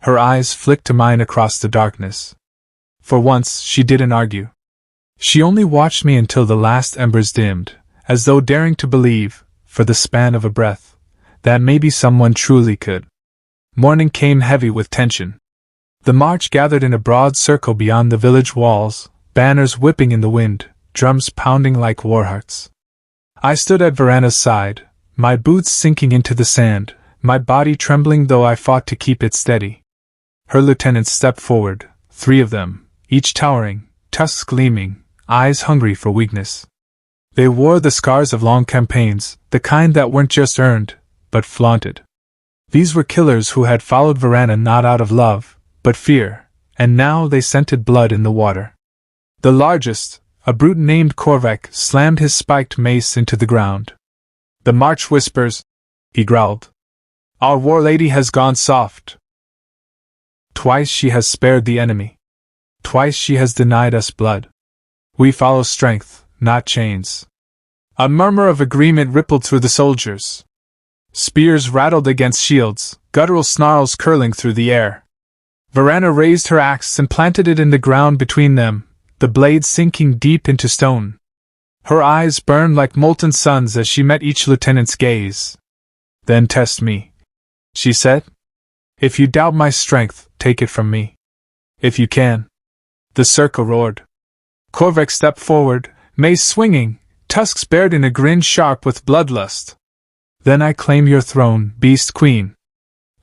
[SPEAKER 1] Her eyes flicked to mine across the darkness. For once, she didn't argue. She only watched me until the last embers dimmed, as though daring to believe, for the span of a breath, that maybe someone truly could. Morning came heavy with tension. The march gathered in a broad circle beyond the village walls, banners whipping in the wind, drums pounding like war hearts. I stood at Verana's side, my boots sinking into the sand, my body trembling though I fought to keep it steady. Her lieutenants stepped forward, 3 of them, each towering, tusks gleaming, eyes hungry for weakness. They wore the scars of long campaigns, the kind that weren't just earned, but flaunted. These were killers who had followed Verana not out of love, but fear, and now they scented blood in the water. The largest, a brute named Korvac, slammed his spiked mace into the ground. The march whispers, he growled. Our war lady has gone soft. Twice she has spared the enemy. Twice she has denied us blood. We follow strength, not chains. A murmur of agreement rippled through the soldiers. Spears rattled against shields, guttural snarls curling through the air. Verana raised her axe and planted it in the ground between them, the blade sinking deep into stone. Her eyes burned like molten suns as she met each lieutenant's gaze. Then test me, she said. If you doubt my strength, take it from me. If you can. The circle roared. Korvac stepped forward, mace swinging, tusks bared in a grin sharp with bloodlust. Then I claim your throne, beast queen.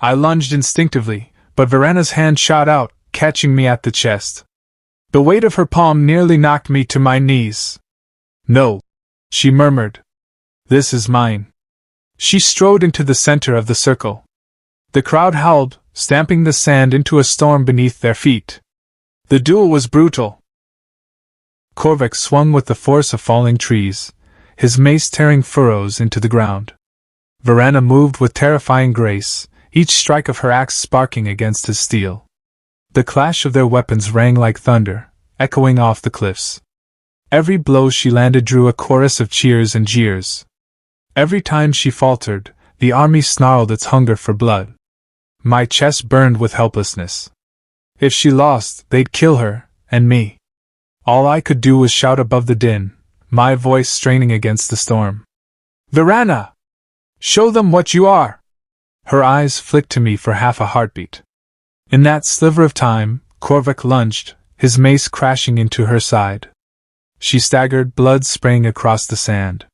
[SPEAKER 1] I lunged instinctively, but Verana's hand shot out, catching me at the chest. The weight of her palm nearly knocked me to my knees. No, she murmured. This is mine. She strode into the center of the circle. The crowd howled, stamping the sand into a storm beneath their feet. The duel was brutal. Korvac swung with the force of falling trees, his mace tearing furrows into the ground. Verana moved with terrifying grace, each strike of her axe sparking against his steel. The clash of their weapons rang like thunder, echoing off the cliffs. Every blow she landed drew a chorus of cheers and jeers. Every time she faltered, the army snarled its hunger for blood. My chest burned with helplessness. If she lost, they'd kill her, and me. All I could do was shout above the din, my voice straining against the storm. Verana! Show them what you are! Her eyes flicked to me for half a heartbeat. In that sliver of time, Korvac lunged, his mace crashing into her side. She staggered, blood spraying across the sand.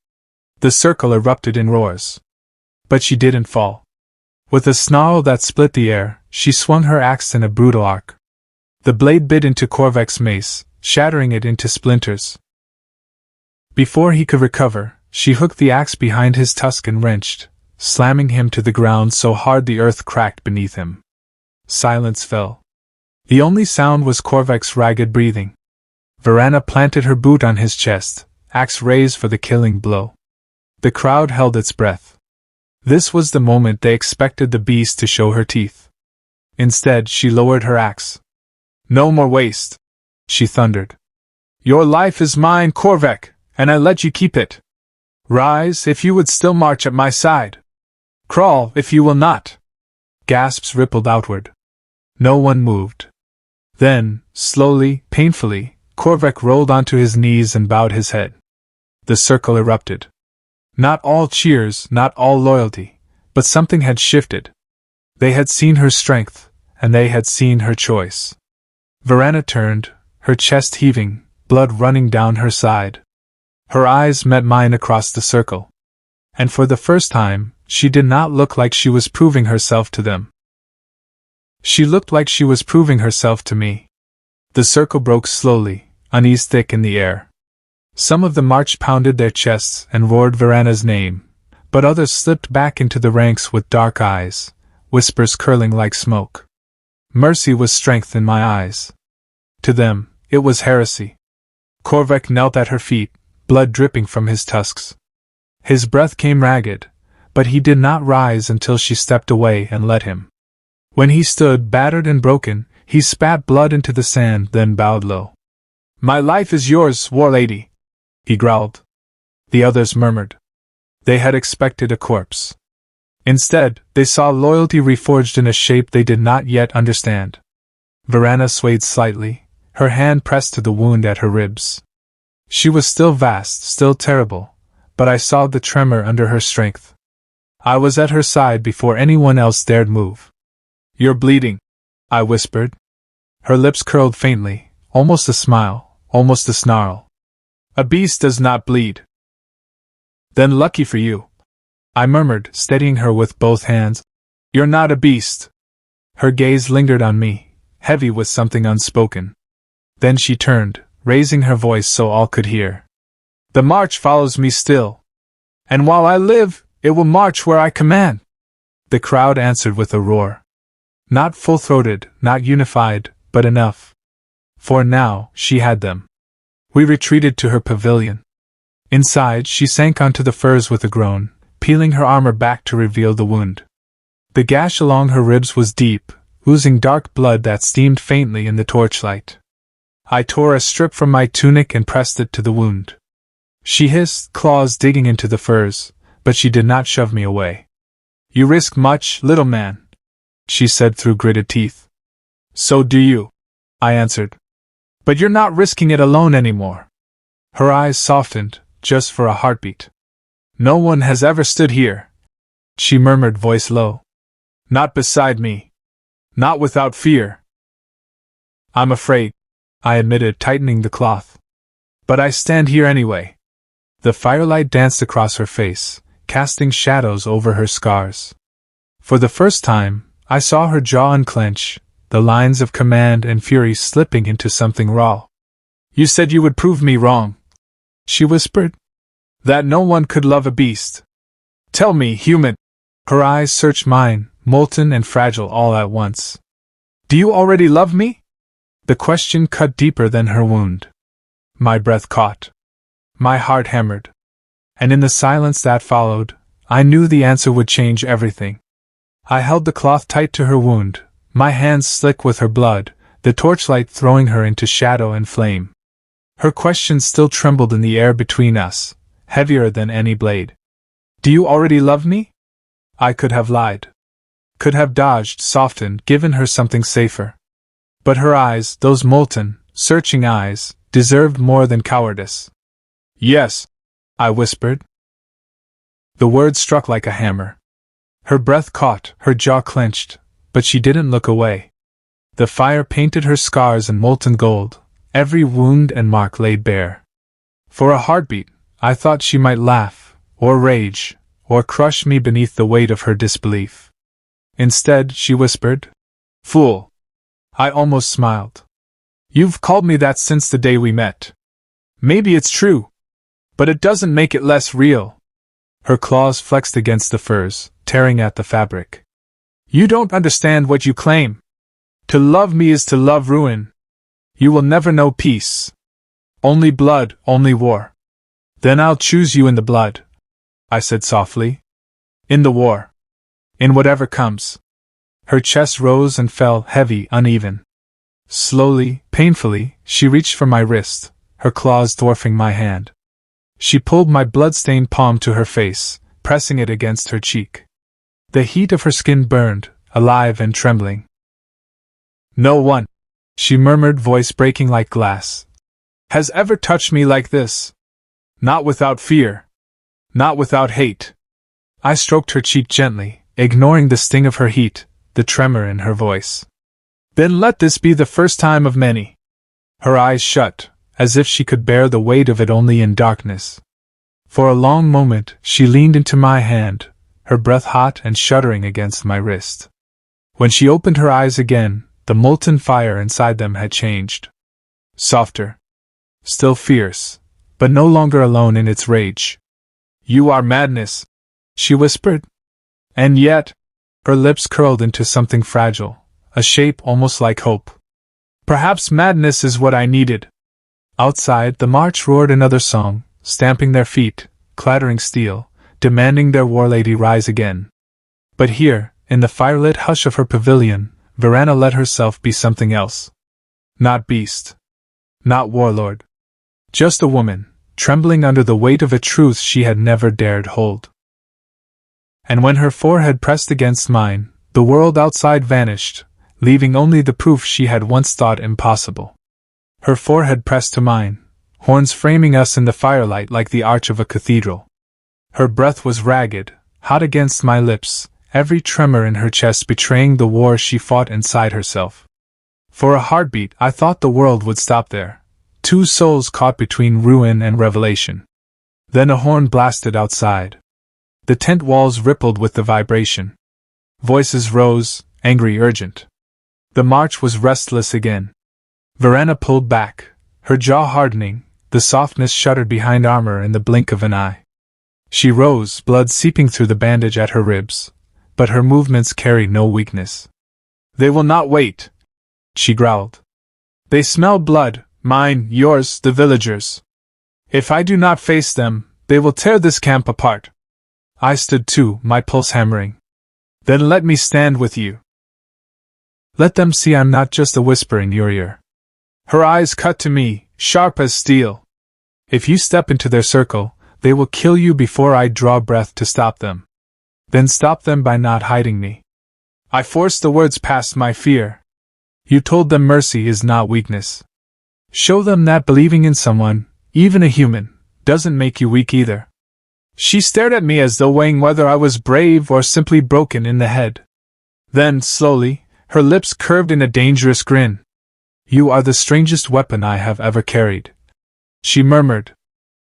[SPEAKER 1] The circle erupted in roars. But she didn't fall. With a snarl that split the air, she swung her axe in a brutal arc. The blade bit into Korvac's mace, shattering it into splinters. Before he could recover, she hooked the axe behind his tusk and wrenched, slamming him to the ground so hard the earth cracked beneath him. Silence fell. The only sound was Korvek's ragged breathing. Varana planted her boot on his chest, axe raised for the killing blow. The crowd held its breath. This was the moment they expected the beast to show her teeth. Instead, she lowered her axe. No more waste, she thundered. Your life is mine, Korvek, and I let you keep it. Rise if you would still march at my side. Crawl if you will not. Gasps rippled outward. No one moved. Then, slowly, painfully, Korvek rolled onto his knees and bowed his head. The circle erupted. Not all cheers, not all loyalty, but something had shifted. They had seen her strength, and they had seen her choice. Varana turned, her chest heaving, blood running down her side. Her eyes met mine across the circle. And for the first time, she did not look like she was proving herself to them. She looked like she was proving herself to me. The circle broke slowly, unease thick in the air. Some of the march pounded their chests and roared Varana's name, but others slipped back into the ranks with dark eyes, whispers curling like smoke. Mercy was strength in my eyes. To them, it was heresy. Korvek knelt at her feet, blood dripping from his tusks. His breath came ragged, but he did not rise until she stepped away and let him. When he stood battered and broken, he spat blood into the sand, then bowed low. My life is yours, war lady, he growled. The others murmured. They had expected a corpse. Instead, they saw loyalty reforged in a shape they did not yet understand. Varana swayed slightly, her hand pressed to the wound at her ribs. She was still vast, still terrible, but I saw the tremor under her strength. I was at her side before anyone else dared move. You're bleeding, I whispered. Her lips curled faintly, almost a smile, almost a snarl. A beast does not bleed. Then lucky for you, I murmured, steadying her with both hands. You're not a beast. Her gaze lingered on me, heavy with something unspoken. Then she turned, raising her voice so all could hear. The march follows me still. And while I live, it will march where I command. The crowd answered with a roar. Not full-throated, not unified, but enough. For now, she had them. We retreated to her pavilion. Inside, she sank onto the furs with a groan, peeling her armor back to reveal the wound. The gash along her ribs was deep, oozing dark blood that steamed faintly in the torchlight. I tore a strip from my tunic and pressed it to the wound. She hissed, claws digging into the furs, but she did not shove me away. You risk much, little man, she said through gritted teeth. So do you, I answered. But you're not risking it alone anymore. Her eyes softened, just for a heartbeat. No one has ever stood here, she murmured, voice low. Not beside me. Not without fear. I'm afraid, I admitted, tightening the cloth. But I stand here anyway. The firelight danced across her face, casting shadows over her scars. For the first time, I saw her jaw unclench, the lines of command and fury slipping into something raw. You said you would prove me wrong, she whispered. That no one could love a beast. Tell me, human. Her eyes searched mine, molten and fragile all at once. Do you already love me? The question cut deeper than her wound. My breath caught. My heart hammered. And in the silence that followed, I knew the answer would change everything. I held the cloth tight to her wound, my hands slick with her blood, the torchlight throwing her into shadow and flame. Her question still trembled in the air between us, heavier than any blade. Do you already love me? I could have lied. Could have dodged, softened, given her something safer. But her eyes, those molten, searching eyes, deserved more than cowardice. Yes, I whispered. The word struck like a hammer. Her breath caught, her jaw clenched, but she didn't look away. The fire painted her scars in molten gold, every wound and mark laid bare. For a heartbeat, I thought she might laugh, or rage, or crush me beneath the weight of her disbelief. Instead, she whispered, Fool! I almost smiled. You've called me that since the day we met. Maybe it's true, but it doesn't make it less real. Her claws flexed against the furs, tearing at the fabric. You don't understand what you claim. To love me is to love ruin. You will never know peace. Only blood, only war. Then I'll choose you in the blood, I said softly. In the war. In whatever comes. Her chest rose and fell, heavy, uneven. Slowly, painfully, she reached for my wrist, her claws dwarfing my hand. She pulled my blood-stained palm to her face, pressing it against her cheek. The heat of her skin burned, alive and trembling. No one, she murmured, voice breaking like glass, has ever touched me like this. Not without fear. Not without hate. I stroked her cheek gently, ignoring the sting of her heat, the tremor in her voice. Then let this be the first time of many. Her eyes shut, as if she could bear the weight of it only in darkness. For a long moment she leaned into my hand, her breath hot and shuddering against my wrist. When she opened her eyes again, the molten fire inside them had changed. Softer. Still fierce, but no longer alone in its rage. You are madness, she whispered. And yet, her lips curled into something fragile, a shape almost like hope. Perhaps madness is what I needed. Outside, the march roared another song, stamping their feet, clattering steel, demanding their warlady rise again. But here, in the firelit hush of her pavilion, Verana let herself be something else. Not beast. Not warlord. Just a woman, trembling under the weight of a truth she had never dared hold. And when her forehead pressed against mine, the world outside vanished, leaving only the proof she had once thought impossible. Her forehead pressed to mine, horns framing us in the firelight like the arch of a cathedral. Her breath was ragged, hot against my lips, every tremor in her chest betraying the war she fought inside herself. For a heartbeat I thought the world would stop there, two souls caught between ruin and revelation. Then a horn blasted outside. The tent walls rippled with the vibration. Voices rose, angry, urgent. The march was restless again. Verana pulled back, her jaw hardening, the softness shuddered behind armor in the blink of an eye. She rose, blood seeping through the bandage at her ribs, but her movements carried no weakness. They will not wait, she growled. They smell blood, mine, yours, the villagers. If I do not face them, they will tear this camp apart. I stood too, my pulse hammering. Then let me stand with you. Let them see I'm not just a whisper in your ear. Her eyes cut to me, sharp as steel. If you step into their circle, they will kill you before I draw breath to stop them. Then stop them by not hiding me. I forced the words past my fear. You told them mercy is not weakness. Show them that believing in someone, even a human, doesn't make you weak either. She stared at me as though weighing whether I was brave or simply broken in the head. Then, slowly, her lips curved in a dangerous grin. You are the strangest weapon I have ever carried, she murmured.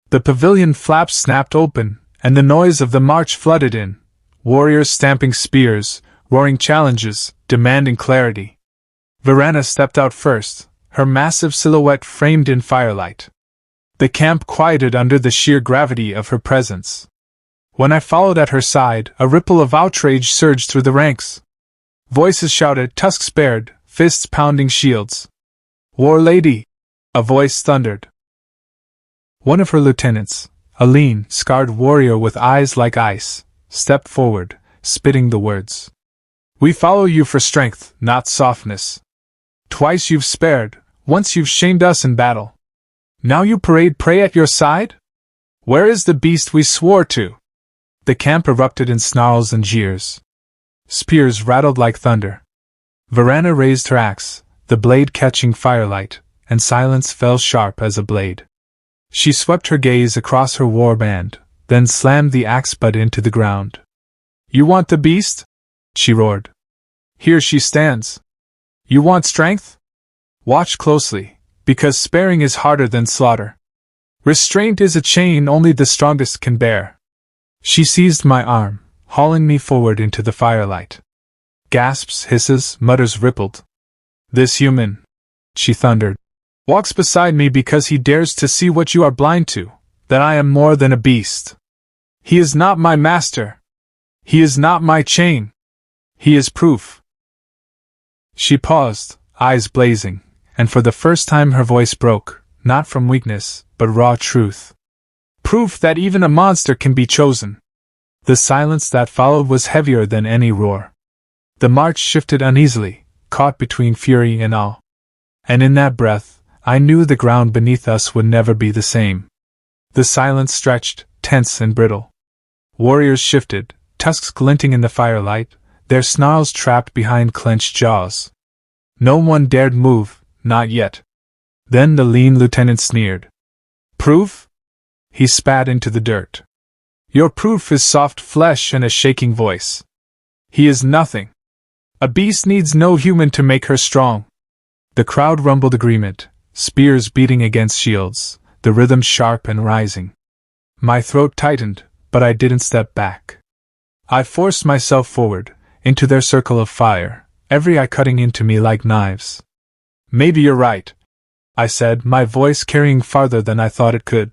[SPEAKER 1] The pavilion flaps snapped open, and the noise of the march flooded in. Warriors stamping spears, roaring challenges, demanding clarity. Verana stepped out first, her massive silhouette framed in firelight. The camp quieted under the sheer gravity of her presence. When I followed at her side, a ripple of outrage surged through the ranks. Voices shouted, tusks bared, fists pounding shields. War lady! A voice thundered. One of her lieutenants, a lean, scarred warrior with eyes like ice, stepped forward, spitting the words. We follow you for strength, not softness. Twice you've spared, once you've shamed us in battle. Now you parade prey at your side? Where is the beast we swore to? The camp erupted in snarls and jeers. Spears rattled like thunder. Verana raised her axe, the blade catching firelight, and silence fell sharp as a blade. She swept her gaze across her warband, then slammed the axe butt into the ground. You want the beast? She roared. Here she stands. You want strength? Watch closely, because sparing is harder than slaughter. Restraint is a chain only the strongest can bear. She seized my arm, hauling me forward into the firelight. Gasps, hisses, mutters rippled. This human, she thundered, walks beside me because he dares to see what you are blind to, that I am more than a beast. He is not my master. He is not my chain. He is proof. She paused, eyes blazing, and for the first time her voice broke, not from weakness, but raw truth. Proof that even a monster can be chosen. The silence that followed was heavier than any roar. The march shifted uneasily, caught between fury and awe. And in that breath, I knew the ground beneath us would never be the same. The silence stretched, tense and brittle. Warriors shifted, tusks glinting in the firelight, their snarls trapped behind clenched jaws. No one dared move, not yet. Then the lean lieutenant sneered. Proof? He spat into the dirt. Your proof is soft flesh and a shaking voice. He is nothing. A beast needs no human to make her strong. The crowd rumbled agreement, spears beating against shields, the rhythm sharp and rising. My throat tightened, but I didn't step back. I forced myself forward, into their circle of fire, every eye cutting into me like knives. Maybe you're right, I said, my voice carrying farther than I thought it could.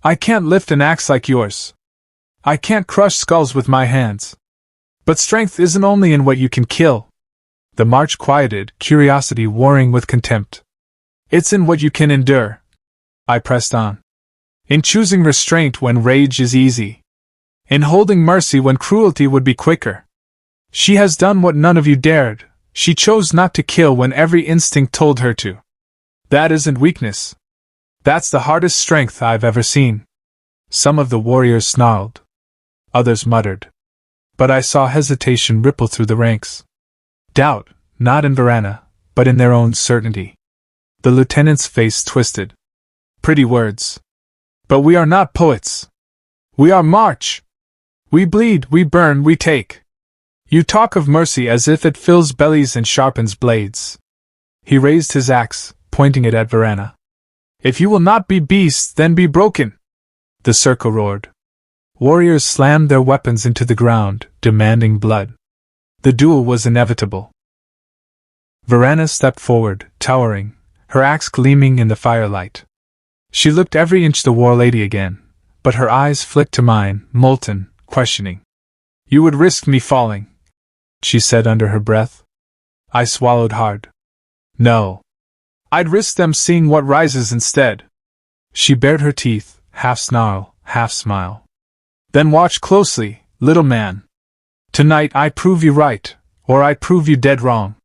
[SPEAKER 1] I can't lift an axe like yours. I can't crush skulls with my hands. But strength isn't only in what you can kill. The march quieted, curiosity warring with contempt. It's in what you can endure. I pressed on. In choosing restraint when rage is easy. In holding mercy when cruelty would be quicker. She has done what none of you dared. She chose not to kill when every instinct told her to. That isn't weakness. That's the hardest strength I've ever seen. Some of the warriors snarled. Others muttered. But I saw hesitation ripple through the ranks. Doubt, not in Verana, but in their own certainty. The lieutenant's face twisted. Pretty words. But we are not poets. We are march. We bleed, we burn, we take. You talk of mercy as if it fills bellies and sharpens blades. He raised his axe, pointing it at Verana. If you will not be beasts, then be broken. The circle roared. Warriors slammed their weapons into the ground, demanding blood. The duel was inevitable. Verana stepped forward, towering, her axe gleaming in the firelight. She looked every inch the war lady again, but her eyes flicked to mine, molten, questioning. You would risk me falling, she said under her breath. I swallowed hard. No. I'd risk them seeing what rises instead. She bared her teeth, half snarl, half smile. Then watch closely, little man. Tonight I prove you right, or I prove you dead wrong.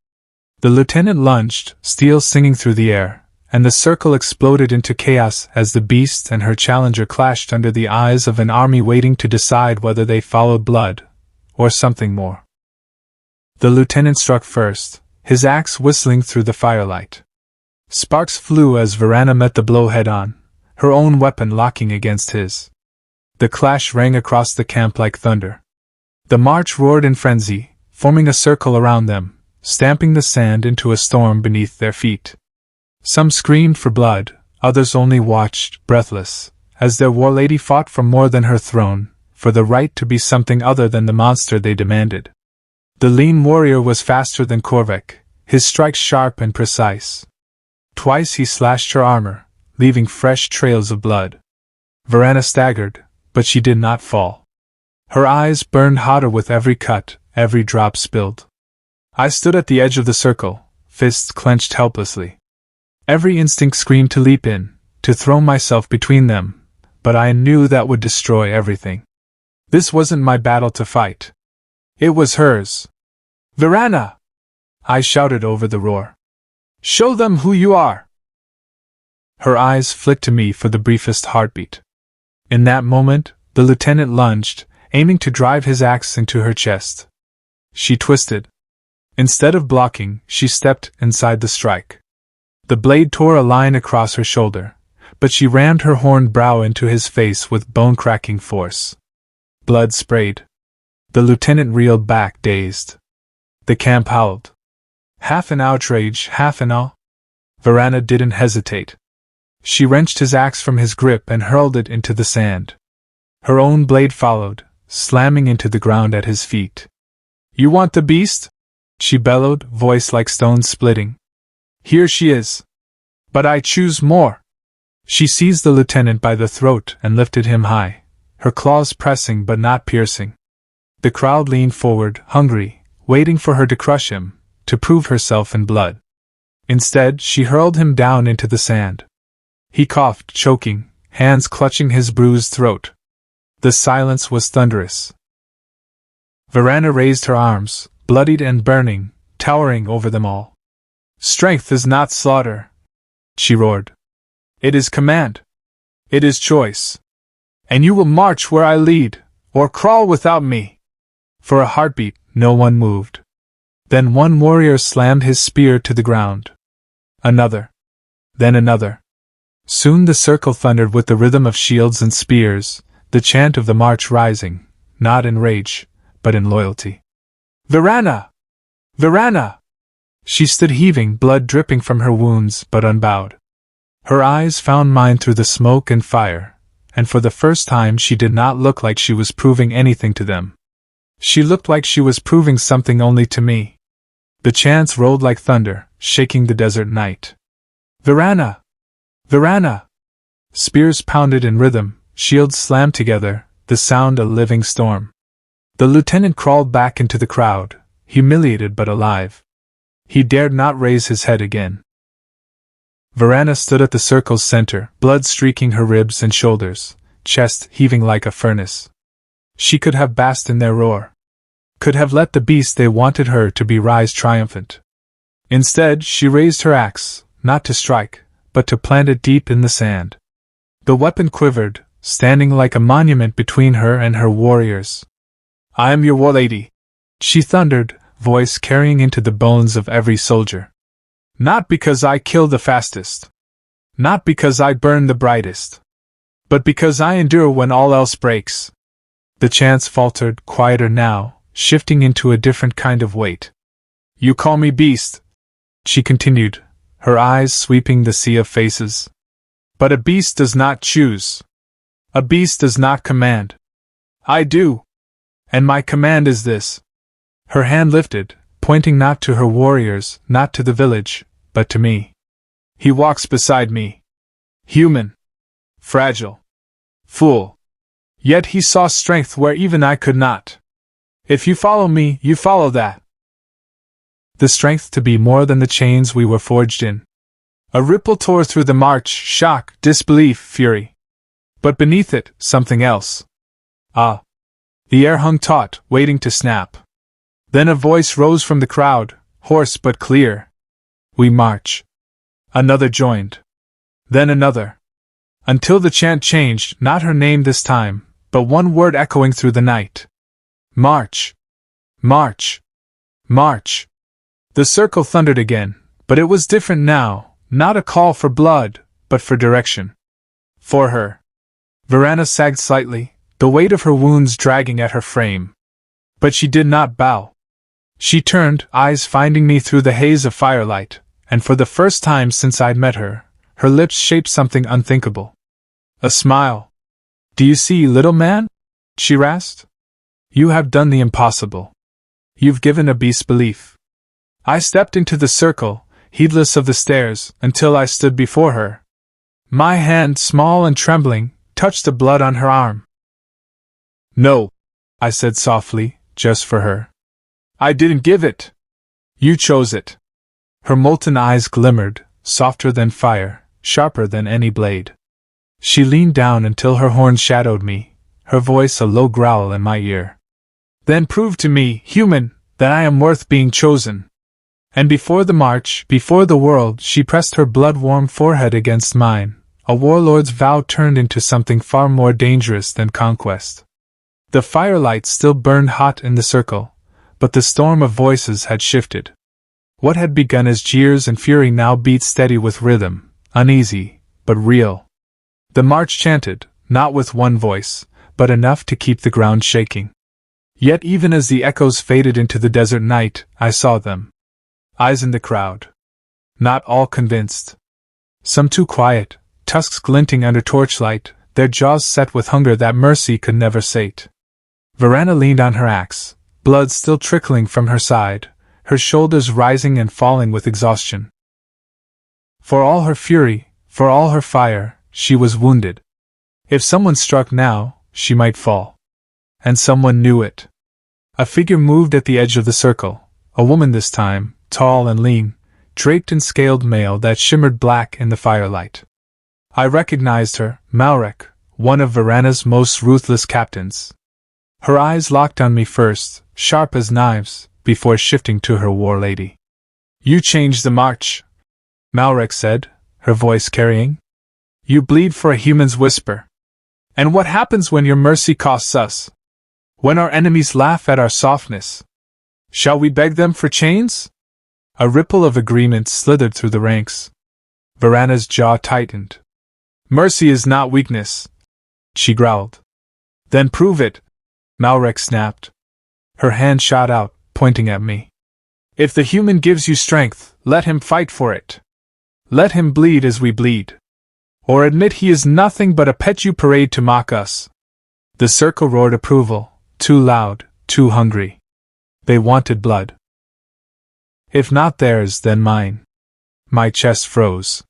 [SPEAKER 1] The lieutenant lunged, steel singing through the air, and the circle exploded into chaos as the beast and her challenger clashed under the eyes of an army waiting to decide whether they followed blood, or something more. The lieutenant struck first, his axe whistling through the firelight. Sparks flew as Verana met the blow head-on, her own weapon locking against his. The clash rang across the camp like thunder. The march roared in frenzy, forming a circle around them, stamping the sand into a storm beneath their feet. Some screamed for blood, others only watched, breathless, as their war lady fought for more than her throne, for the right to be something other than the monster they demanded. The lean warrior was faster than Korvek, his strikes sharp and precise. Twice he slashed her armor, leaving fresh trails of blood. Verana staggered, but she did not fall. Her eyes burned hotter with every cut, every drop spilled. I stood at the edge of the circle, fists clenched helplessly. Every instinct screamed to leap in, to throw myself between them, but I knew that would destroy everything. This wasn't my battle to fight. It was hers. Verana! I shouted over the roar. Show them who you are! Her eyes flicked to me for the briefest heartbeat. In that moment, the lieutenant lunged, aiming to drive his axe into her chest. She twisted. Instead of blocking, she stepped inside the strike. The blade tore a line across her shoulder, but she rammed her horned brow into his face with bone-cracking force. Blood sprayed. The lieutenant reeled back, dazed. The camp howled. Half in outrage, half in awe. Verana didn't hesitate. She wrenched his axe from his grip and hurled it into the sand. Her own blade followed, slamming into the ground at his feet. You want the beast? She bellowed, voice like stone splitting. Here she is. But I choose more. She seized the lieutenant by the throat and lifted him high, her claws pressing but not piercing. The crowd leaned forward, hungry, waiting for her to crush him, to prove herself in blood. Instead, she hurled him down into the sand. He coughed, choking, hands clutching his bruised throat. The silence was thunderous. Varana raised her arms, bloodied and burning, towering over them all. "Strength is not slaughter," she roared. "It is command. It is choice. And you will march where I lead, or crawl without me." For a heartbeat, no one moved. Then one warrior slammed his spear to the ground. Another. Then another. Soon the circle thundered with the rhythm of shields and spears, the chant of the march rising, not in rage, but in loyalty. "Varana! Varana!" She stood heaving, blood dripping from her wounds, but unbowed. Her eyes found mine through the smoke and fire, and for the first time she did not look like she was proving anything to them. She looked like she was proving something only to me. The chants rolled like thunder, shaking the desert night. "Varana! Varana!" Spears pounded in rhythm, shields slammed together, the sound a living storm. The lieutenant crawled back into the crowd, humiliated but alive. He dared not raise his head again. Varana stood at the circle's center, blood streaking her ribs and shoulders, chest heaving like a furnace. She could have basked in their roar. Could have let the beast they wanted her to be rise triumphant. Instead, she raised her axe, not to strike, but to plant it deep in the sand. The weapon quivered, standing like a monument between her and her warriors. "I am your war lady," she thundered, voice carrying into the bones of every soldier. "Not because I kill the fastest. Not because I burn the brightest. But because I endure when all else breaks." The chants faltered, quieter now, shifting into a different kind of weight. "You call me beast," she continued, her eyes sweeping the sea of faces. "But a beast does not choose. A beast does not command. I do. And my command is this." Her hand lifted, pointing not to her warriors, not to the village, but to me. "He walks beside me. Human. Fragile. Fool. Yet he saw strength where even I could not. If you follow me, you follow that. The strength to be more than the chains we were forged in." A ripple tore through the march, shock, disbelief, fury. But beneath it, something else. Ah! The air hung taut, waiting to snap. Then a voice rose from the crowd, hoarse but clear. "We march." Another joined. Then another. Until the chant changed, not her name this time, but one word echoing through the night. "March! March! March!" The circle thundered again, but it was different now, not a call for blood, but for direction. For her. Varana sagged slightly, the weight of her wounds dragging at her frame. But she did not bow. She turned, eyes finding me through the haze of firelight, and for the first time since I'd met her, her lips shaped something unthinkable. A smile. "Do you see, little man?" she rasped. "You have done the impossible. You've given a beast belief." I stepped into the circle, heedless of the stares, until I stood before her. My hand, small and trembling, touched the blood on her arm. "No," I said softly, just for her. "I didn't give it. You chose it." Her molten eyes glimmered, softer than fire, sharper than any blade. She leaned down until her horns shadowed me, her voice a low growl in my ear. "Then prove to me, human, that I am worth being chosen." And before the march, before the world, she pressed her blood-warm forehead against mine. A warlord's vow turned into something far more dangerous than conquest. The firelight still burned hot in the circle, but the storm of voices had shifted. What had begun as jeers and fury now beat steady with rhythm, uneasy, but real. The march chanted, not with one voice, but enough to keep the ground shaking. Yet even as the echoes faded into the desert night, I saw them. Eyes in the crowd. Not all convinced. Some too quiet, tusks glinting under torchlight, their jaws set with hunger that mercy could never sate. Varana leaned on her axe, blood still trickling from her side, her shoulders rising and falling with exhaustion. For all her fury, for all her fire, she was wounded. If someone struck now, she might fall. And someone knew it. A figure moved at the edge of the circle, a woman this time, tall and lean, draped in scaled mail that shimmered black in the firelight. I recognized her, Malrek, one of Varana's most ruthless captains. Her eyes locked on me first, sharp as knives, before shifting to her war lady. "You changed the march," Malrek said, her voice carrying. "You bleed for a human's whisper. And what happens when your mercy costs us? When our enemies laugh at our softness? Shall we beg them for chains?" A ripple of agreement slithered through the ranks. Varana's jaw tightened. "Mercy is not weakness," she growled. "Then prove it," Malrek snapped. Her hand shot out, pointing at me. "If the human gives you strength, let him fight for it. Let him bleed as we bleed. Or admit he is nothing but a pet you parade to mock us." The circle roared approval, too loud, too hungry. They wanted blood. If not theirs, then mine. My chest froze.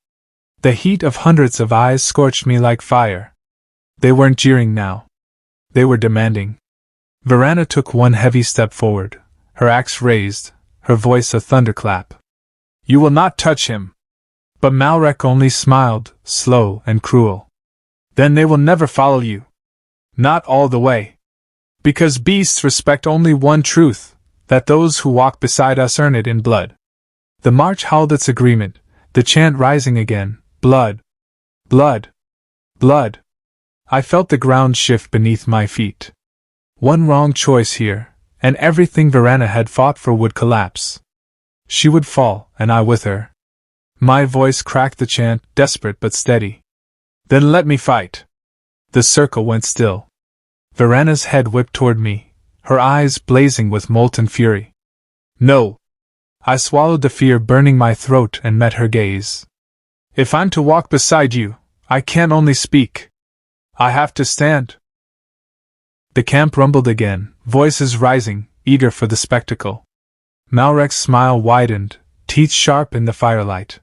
[SPEAKER 1] The heat of hundreds of eyes scorched me like fire. They weren't jeering now. They were demanding. Varana took one heavy step forward, her axe raised, her voice a thunderclap. "You will not touch him." But Malrek only smiled, slow and cruel. "Then they will never follow you. Not all the way. Because beasts respect only one truth, that those who walk beside us earn it in blood." The march howled its agreement, the chant rising again, "Blood! Blood! Blood!" I felt the ground shift beneath my feet. One wrong choice here, and everything Varana had fought for would collapse. She would fall, and I with her. My voice cracked the chant, desperate but steady. "Then let me fight." The circle went still. Varana's head whipped toward me, her eyes blazing with molten fury. "No." I swallowed the fear burning my throat and met her gaze. "If I'm to walk beside you, I can't only speak. I have to stand." The camp rumbled again, voices rising, eager for the spectacle. Malrek's smile widened, teeth sharp in the firelight.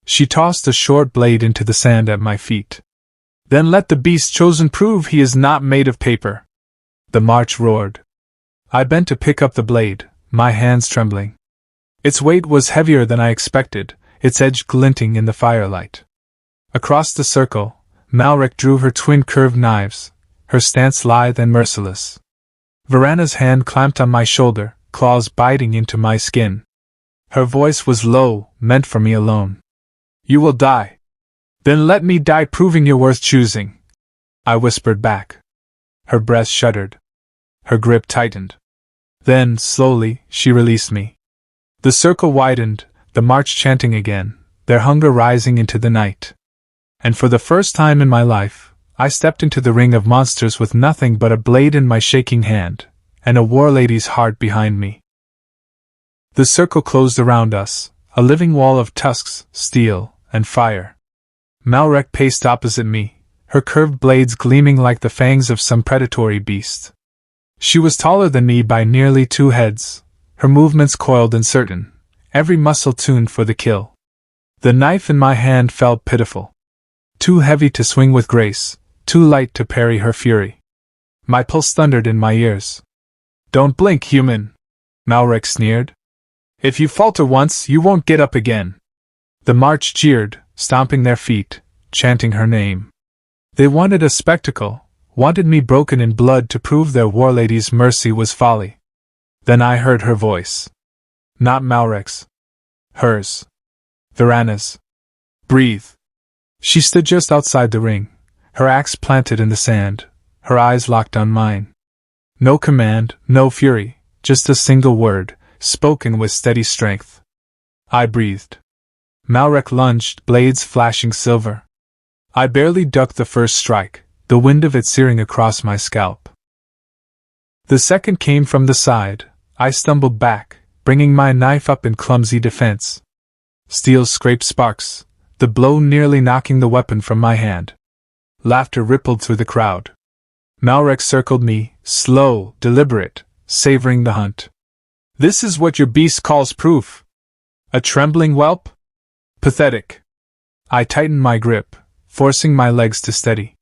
[SPEAKER 1] She tossed a short blade into the sand at my feet. "Then let the beast chosen prove he is not made of paper." The march roared. I bent to pick up the blade, my hands trembling. Its weight was heavier than I expected, its edge glinting in the firelight. Across the circle, Malrek drew her twin curved knives, her stance lithe and merciless. Varana's hand clamped on my shoulder, claws biting into my skin. Her voice was low, meant for me alone. "You will die. Then let me die proving you're worth choosing," I whispered back. Her breast shuddered. Her grip tightened. Then, slowly, she released me. The circle widened, the march chanting again, their hunger rising into the night. And for the first time in my life, I stepped into the ring of monsters with nothing but a blade in my shaking hand, and a war lady's heart behind me. The circle closed around us, a living wall of tusks, steel, and fire. Malrek paced opposite me, her curved blades gleaming like the fangs of some predatory beast. She was taller than me by nearly 2 heads, her movements coiled and certain, every muscle tuned for the kill. The knife in my hand felt pitiful. Too heavy to swing with grace, too light to parry her fury. My pulse thundered in my ears. "Don't blink, human," Malrek sneered. "If you falter once, you won't get up again." The march jeered, stomping their feet, chanting her name. They wanted a spectacle, wanted me broken in blood to prove their war lady's mercy was folly. Then I heard her voice. Not Malrek's. Hers. Varana's. "Breathe." She stood just outside the ring, her axe planted in the sand, her eyes locked on mine. No command, no fury, just a single word, spoken with steady strength. I breathed. Malrek lunged, blades flashing silver. I barely ducked the first strike, the wind of it searing across my scalp. The second came from the side. I stumbled back, bringing my knife up in clumsy defense. Steel scraped sparks, the blow nearly knocking the weapon from my hand. Laughter rippled through the crowd. Malrek circled me, slow, deliberate, savoring the hunt. "This is what your beast calls proof? A trembling whelp? Pathetic." I tightened my grip, forcing my legs to steady.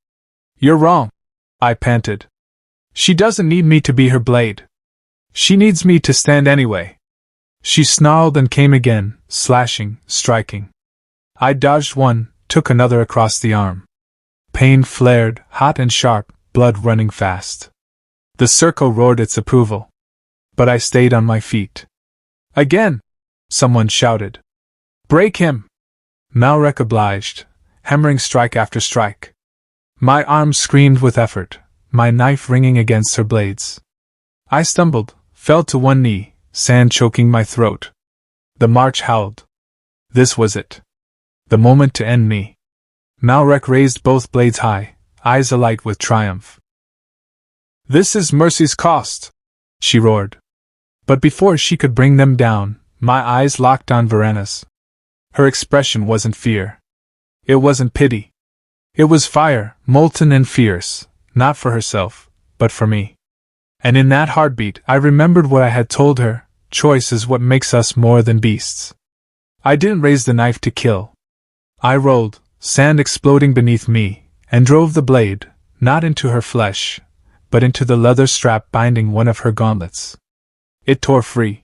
[SPEAKER 1] "You're wrong," I panted. "She doesn't need me to be her blade. She needs me to stand anyway." She snarled and came again, slashing, striking. I dodged one, took another across the arm. Pain flared, hot and sharp, blood running fast. The circle roared its approval. But I stayed on my feet. Again! Someone shouted. Break him! Malrek obliged, hammering strike after strike. My arm screamed with effort, my knife ringing against her blades. I stumbled, fell to one knee, sand choking my throat. The march howled. This was it. The moment to end me. Malrek raised both blades high, eyes alight with triumph. This is mercy's cost, she roared. But before she could bring them down, my eyes locked on Verana's. Her expression wasn't fear. It wasn't pity. It was fire, molten and fierce, not for herself, but for me. And in that heartbeat I remembered what I had told her, choice is what makes us more than beasts. I didn't raise the knife to kill. I rolled, sand exploding beneath me, and drove the blade, not into her flesh, but into the leather strap binding one of her gauntlets. It tore free.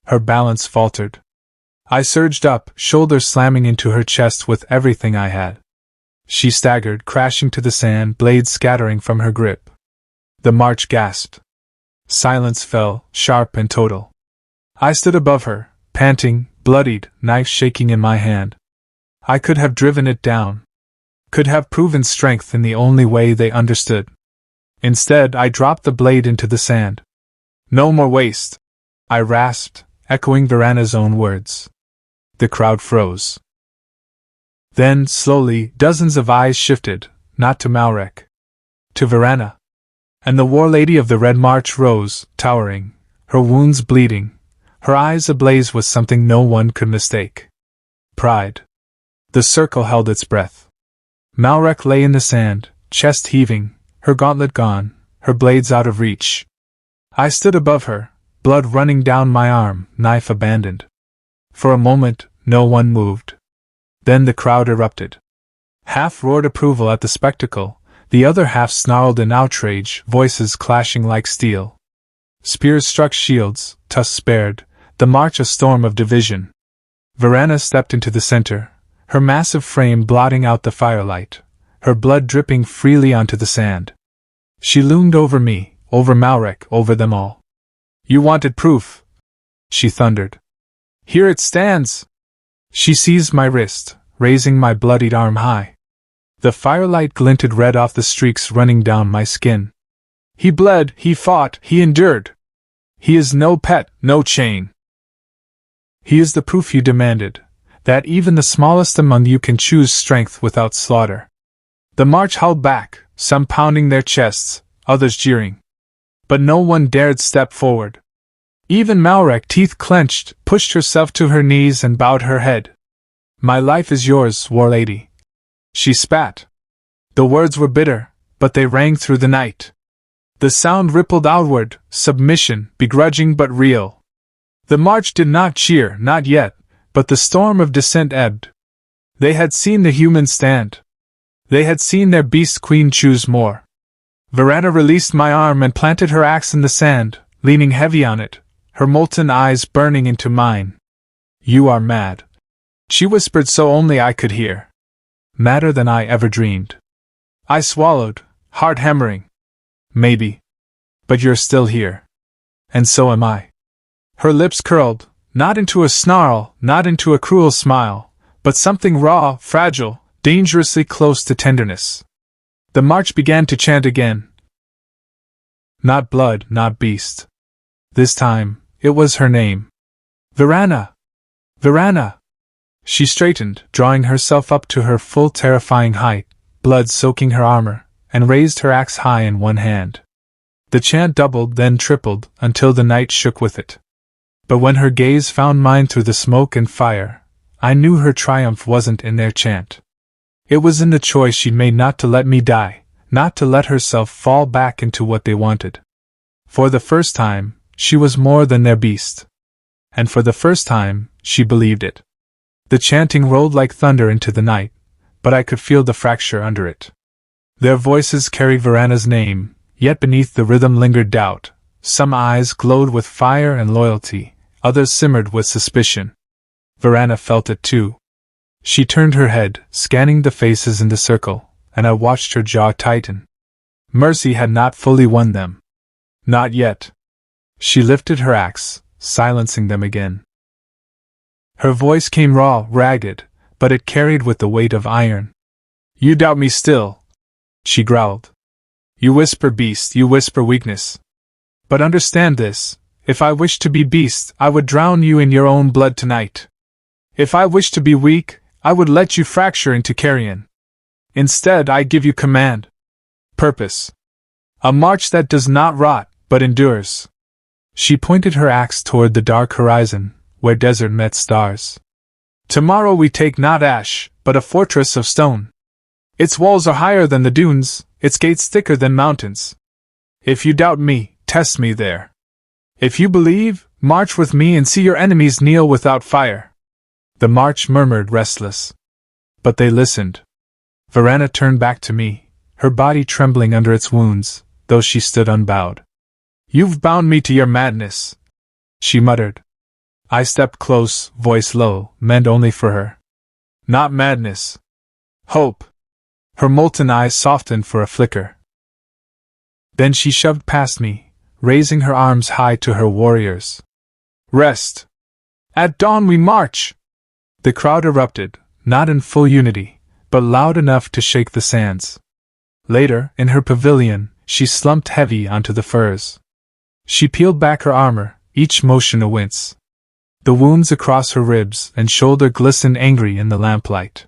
[SPEAKER 1] Her balance faltered. I surged up, shoulders slamming into her chest with everything I had. She staggered, crashing to the sand, blades scattering from her grip. The march gasped. Silence fell, sharp and total. I stood above her, panting, bloodied, knife shaking in my hand. I could have driven it down. Could have proven strength in the only way they understood. Instead, I dropped the blade into the sand. No more waste, I rasped, echoing Verana's own words. The crowd froze. Then, slowly, dozens of eyes shifted, not to Malrek, to Verana. And the war lady of the Red March rose, towering, her wounds bleeding, her eyes ablaze with something no one could mistake. Pride. The circle held its breath. Malrek lay in the sand, chest heaving, her gauntlet gone, her blades out of reach. I stood above her, blood running down my arm, knife abandoned. For a moment, no one moved. Then the crowd erupted. Half roared approval at the spectacle, the other half snarled in outrage, voices clashing like steel. Spears struck shields, tusks spared, the march a storm of division. Verana stepped into the center, her massive frame blotting out the firelight, her blood dripping freely onto the sand. She loomed over me, over Malrek, over them all. You wanted proof, she thundered. Here it stands. She seized my wrist, raising my bloodied arm high. The firelight glinted red off the streaks running down my skin. He bled, he fought, he endured. He is no pet, no chain. He is the proof you demanded, that even the smallest among you can choose strength without slaughter. The march held back, some pounding their chests, others jeering. But no one dared step forward. Even Malrek, teeth clenched, pushed herself to her knees and bowed her head. My life is yours, war lady. She spat. The words were bitter, but they rang through the night. The sound rippled outward, submission, begrudging but real. The march did not cheer, not yet, but the storm of dissent ebbed. They had seen the humans stand. They had seen their beast queen choose more. Verana released my arm and planted her axe in the sand, leaning heavy on it, her molten eyes burning into mine. You are mad. She whispered so only I could hear. Madder than I ever dreamed. I swallowed, heart hammering. Maybe. But you're still here. And so am I. Her lips curled, not into a snarl, not into a cruel smile, but something raw, fragile, dangerously close to tenderness. The march began to chant again. Not blood, not beast. This time, it was her name. Verana! Verana! She straightened, drawing herself up to her full terrifying height, blood soaking her armor, and raised her axe high in one hand. The chant doubled, then tripled, until the night shook with it. But when her gaze found mine through the smoke and fire, I knew her triumph wasn't in their chant. It was in the choice she'd made not to let me die, not to let herself fall back into what they wanted. For the first time, she was more than their beast. And for the first time, she believed it. The chanting rolled like thunder into the night, but I could feel the fracture under it. Their voices carried Verana's name, yet beneath the rhythm lingered doubt. Some eyes glowed with fire and loyalty, Others simmered with suspicion. Varana felt it too. She turned her head, scanning the faces in the circle, and I watched her jaw tighten. Mercy had not fully won them. Not yet. She lifted her axe, silencing them again. Her voice came raw, ragged, but it carried with the weight of iron. You doubt me still, she growled. You whisper beast, you whisper weakness. But understand this, if I wished to be beast, I would drown you in your own blood tonight. If I wished to be weak, I would let you fracture into carrion. Instead, I give you command. Purpose. A march that does not rot, but endures. She pointed her axe toward the dark horizon, where desert met stars. Tomorrow we take not ash, but a fortress of stone. Its walls are higher than the dunes, its gates thicker than mountains. If you doubt me, test me there. If you believe, march with me and see your enemies kneel without fire. The march murmured restless. But they listened. Varana turned back to me, her body trembling under its wounds, though she stood unbowed. You've bound me to your madness, she muttered. I stepped close, voice low, meant only for her. Not madness. Hope. Her molten eyes softened for a flicker. Then she shoved past me, raising her arms high to her warriors. Rest. At dawn we march. The crowd erupted, not in full unity, but loud enough to shake the sands. Later, in her pavilion, she slumped heavy onto the furs. She peeled back her armor, each motion a wince. The wounds across her ribs and shoulder glistened angry in the lamplight.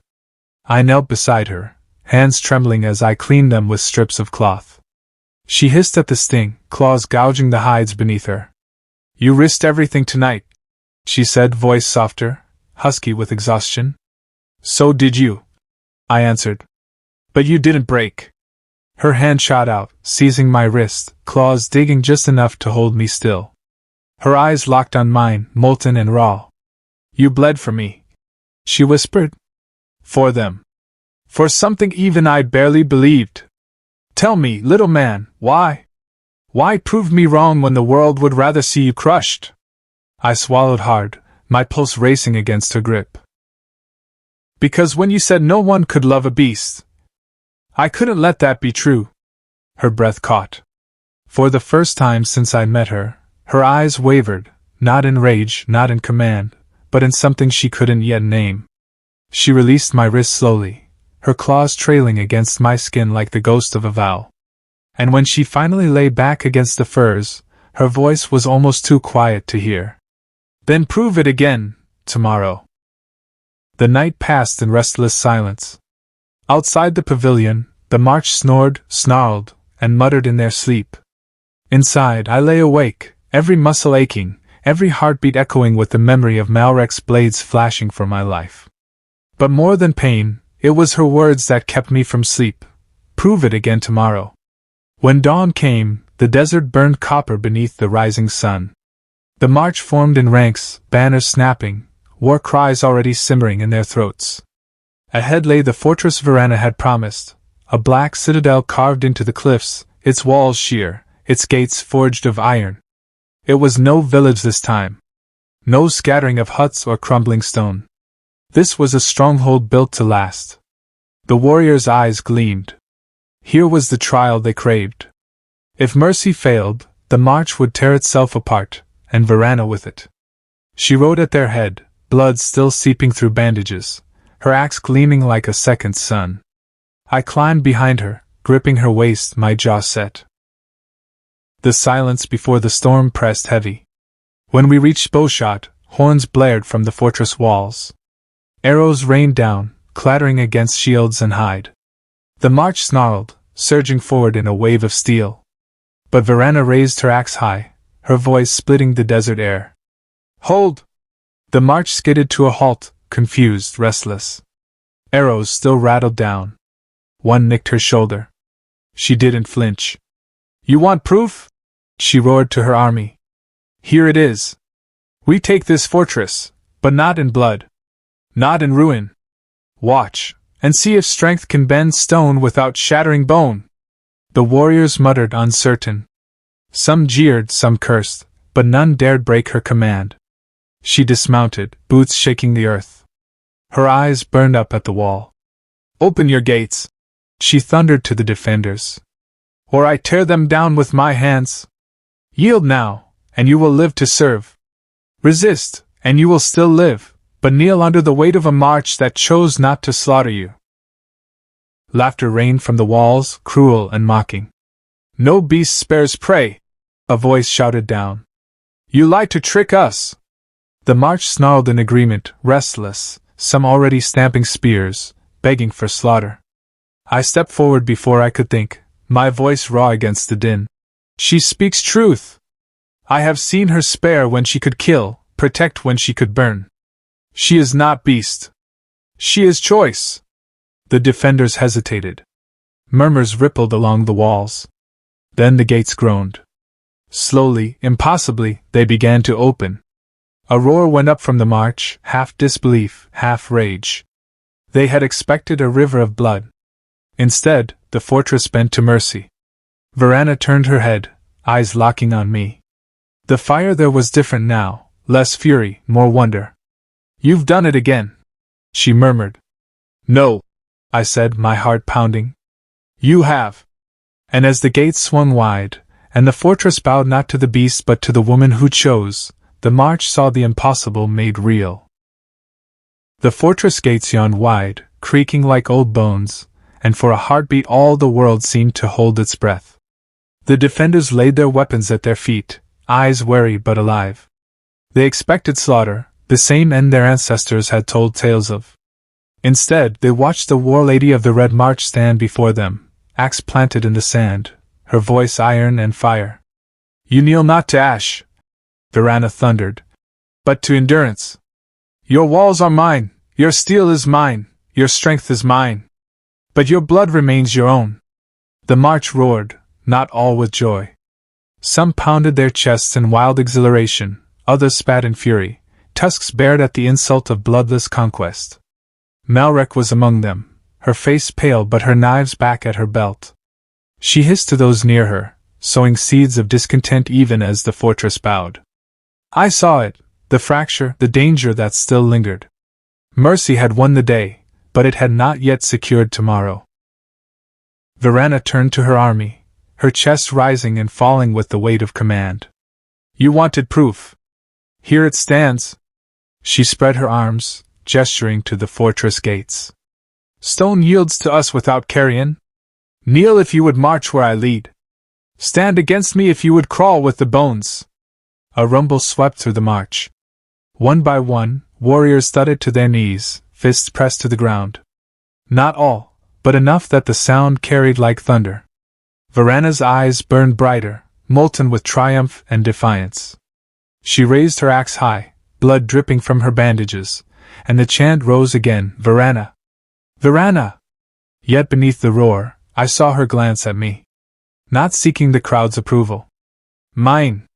[SPEAKER 1] I knelt beside her, hands trembling as I cleaned them with strips of cloth. She hissed at the sting, claws gouging the hides beneath her. You risked everything tonight, she said, voice softer, husky with exhaustion. So did you, I answered. But you didn't break. Her hand shot out, seizing my wrist, claws digging just enough to hold me still. Her eyes locked on mine, molten and raw. You bled for me, she whispered. For them. For something even I barely believed. Tell me, little man, why? Why prove me wrong when the world would rather see you crushed? I swallowed hard, my pulse racing against her grip. Because when you said no one could love a beast, I couldn't let that be true. Her breath caught. For the first time since I met her, her eyes wavered, not in rage, not in command, but in something she couldn't yet name. She released my wrist slowly, her claws trailing against my skin like the ghost of a vow. And when she finally lay back against the furs, her voice was almost too quiet to hear. Then prove it again, tomorrow. The night passed in restless silence. Outside the pavilion, the march snored, snarled, and muttered in their sleep. Inside, I lay awake, every muscle aching, every heartbeat echoing with the memory of Malrek's blades flashing for my life. But more than pain, it was her words that kept me from sleep. Prove it again tomorrow. When dawn came, the desert burned copper beneath the rising sun. The march formed in ranks, banners snapping, war cries already simmering in their throats. Ahead lay the fortress Varana had promised, a black citadel carved into the cliffs, its walls sheer, its gates forged of iron. It was no village this time. No scattering of huts or crumbling stone. This was a stronghold built to last. The warriors' eyes gleamed. Here was the trial they craved. If mercy failed, the march would tear itself apart, and Varana with it. She rode at their head, blood still seeping through bandages, her axe gleaming like a second sun. I climbed behind her, gripping her waist, my jaw set. The silence before the storm pressed heavy. When we reached bowshot, horns blared from the fortress walls. Arrows rained down, clattering against shields and hide. The march snarled, surging forward in a wave of steel. But Varana raised her axe high, her voice splitting the desert air. Hold! The march skidded to a halt, confused, restless. Arrows still rattled down. One nicked her shoulder. She didn't flinch. You want proof? She roared to her army. Here it is. We take this fortress, but not in blood. Not in ruin. Watch, and see if strength can bend stone without shattering bone. The warriors muttered uncertain. Some jeered, some cursed, but none dared break her command. She dismounted, boots shaking the earth. Her eyes burned up at the wall. "Open your gates," she thundered to the defenders, "or I tear them down with my hands. Yield now, and you will live to serve. Resist, and you will still live, but kneel under the weight of a march that chose not to slaughter you." Laughter rained from the walls, cruel and mocking. "No beast spares prey," a voice shouted down. "You lie to trick us." The march snarled in agreement, restless, some already stamping spears, begging for slaughter. I stepped forward before I could think, my voice raw against the din. "She speaks truth. I have seen her spare when she could kill, protect when she could burn. She is not beast. She is choice." The defenders hesitated. Murmurs rippled along the walls. Then the gates groaned. Slowly, impossibly, they began to open. A roar went up from the march, half disbelief, half rage. They had expected a river of blood. Instead, the fortress bent to mercy. Verana turned her head, eyes locking on me. The fire there was different now, less fury, more wonder. "You've done it again," she murmured. "No," I said, my heart pounding. "You have." And as the gates swung wide, and the fortress bowed not to the beast but to the woman who chose, the march saw the impossible made real. The fortress gates yawned wide, creaking like old bones, and for a heartbeat all the world seemed to hold its breath. The defenders laid their weapons at their feet, eyes wary but alive. They expected slaughter, the same end their ancestors had told tales of. Instead, they watched the war lady of the Red March stand before them, axe planted in the sand, her voice iron and fire. "You kneel not to ash," Verana thundered, "but to endurance. Your walls are mine, your steel is mine, your strength is mine. But your blood remains your own." The march roared, not all with joy. Some pounded their chests in wild exhilaration, others spat in fury, tusks bared at the insult of bloodless conquest. Malrek was among them, her face pale but her knives back at her belt. She hissed to those near her, sowing seeds of discontent even as the fortress bowed. I saw it, the fracture, the danger that still lingered. Mercy had won the day, but it had not yet secured tomorrow. Verana turned to her army, her chest rising and falling with the weight of command. "You wanted proof. Here it stands." She spread her arms, gesturing to the fortress gates. "Stone yields to us without carrion. Kneel if you would march where I lead. Stand against me if you would crawl with the bones." A rumble swept through the march. One by one, warriors thudded to their knees, fists pressed to the ground. Not all, but enough that the sound carried like thunder. Verana's eyes burned brighter, molten with triumph and defiance. She raised her axe high, blood dripping from her bandages, and the chant rose again, "Verana! Verana!" Yet beneath the roar, I saw her glance at me. Not seeking the crowd's approval. Mine!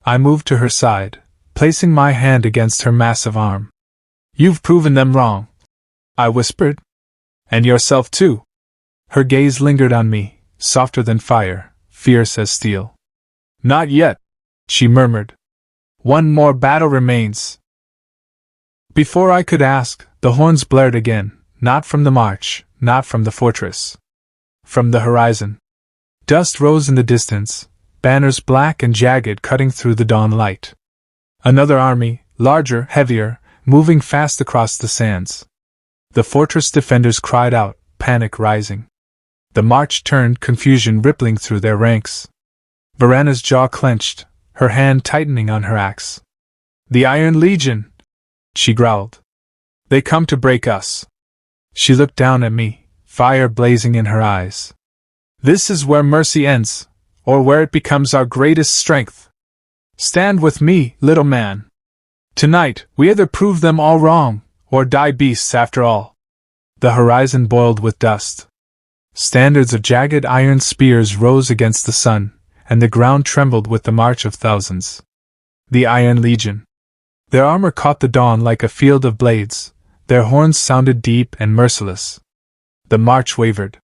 [SPEAKER 1] I moved to her side, placing my hand against her massive arm. "You've proven them wrong," I whispered. "And yourself too." Her gaze lingered on me, softer than fire, fierce as steel. "Not yet," she murmured. "One more battle remains." Before I could ask, the horns blared again, not from the march, not from the fortress. From the horizon. Dust rose in the distance, banners black and jagged cutting through the dawn light. Another army, larger, heavier, moving fast across the sands. The fortress defenders cried out, panic rising. The march turned, confusion rippling through their ranks. Verana's jaw clenched, her hand tightening on her axe. "The Iron Legion!" she growled. "They come to break us." She looked down at me, fire blazing in her eyes. "This is where mercy ends, or where it becomes our greatest strength. Stand with me, little man. Tonight, we either prove them all wrong, or die beasts after all." The horizon boiled with dust. Standards of jagged iron spears rose against the sun, and the ground trembled with the march of thousands. The Iron Legion. Their armor caught the dawn like a field of blades, their horns sounded deep and merciless. The march wavered.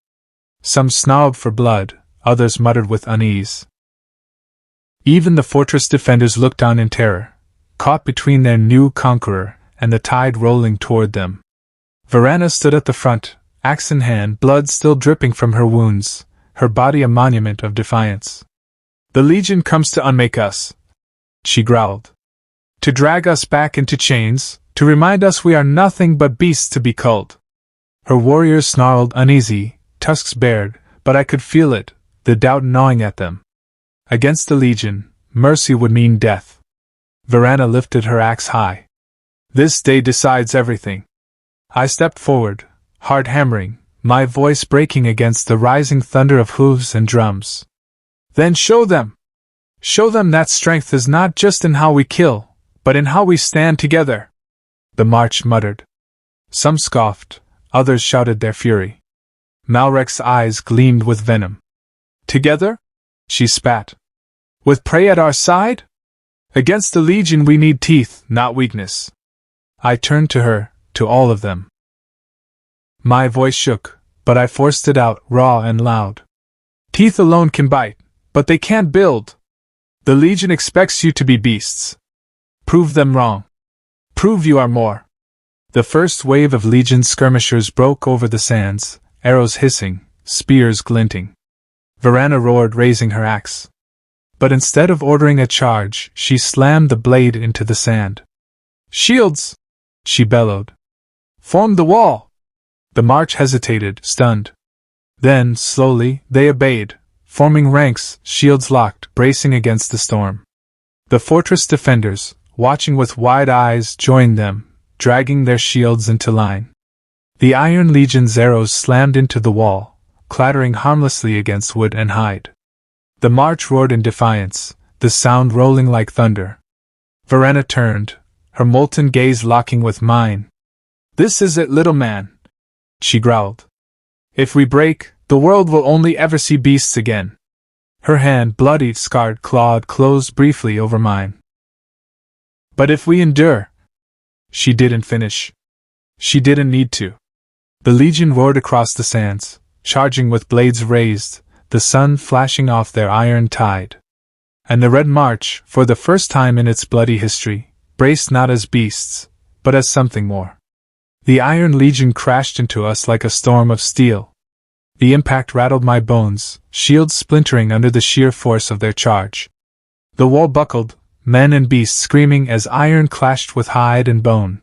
[SPEAKER 1] Some snarled for blood, others muttered with unease. Even the fortress defenders looked on in terror, caught between their new conqueror and the tide rolling toward them. Varana stood at the front, axe in hand, blood still dripping from her wounds, her body a monument of defiance. "The Legion comes to unmake us," she growled. "To drag us back into chains, to remind us we are nothing but beasts to be culled." Her warriors snarled uneasy, tusks bared, but I could feel it, the doubt gnawing at them. Against the Legion, mercy would mean death. Varana lifted her axe high. "This day decides everything." I stepped forward, hard hammering, my voice breaking against the rising thunder of hooves and drums. "Then show them! Show them that strength is not just in how we kill, but in how we stand together!" The march muttered. Some scoffed, others shouted their fury. Malrek's eyes gleamed with venom. "Together?" she spat. "With prey at our side? Against the Legion we need teeth, not weakness." I turned to her, to all of them. My voice shook, but I forced it out, raw and loud. "Teeth alone can bite, but they can't build. The Legion expects you to be beasts. Prove them wrong. Prove you are more." The first wave of Legion skirmishers broke over the sands, arrows hissing, spears glinting. Varana roared, raising her axe. But instead of ordering a charge, she slammed the blade into the sand. "Shields!" she bellowed. "Form the wall!" The march hesitated, stunned. Then, slowly, they obeyed, forming ranks, shields locked, bracing against the storm. The fortress defenders, watching with wide eyes, joined them, dragging their shields into line. The Iron Legion's arrows slammed into the wall, clattering harmlessly against wood and hide. The march roared in defiance, the sound rolling like thunder. Varana turned, her molten gaze locking with mine. "This is it, little man," she growled. "If we break, the world will only ever see beasts again." Her hand, bloodied, scarred, clawed, closed briefly over mine. "But if we endure..." She didn't finish. She didn't need to. The Legion roared across the sands, charging with blades raised, the sun flashing off their iron tide. And the Red March, for the first time in its bloody history, braced not as beasts, but as something more. The Iron Legion crashed into us like a storm of steel. The impact rattled my bones, shields splintering under the sheer force of their charge. The wall buckled, men and beasts screaming as iron clashed with hide and bone.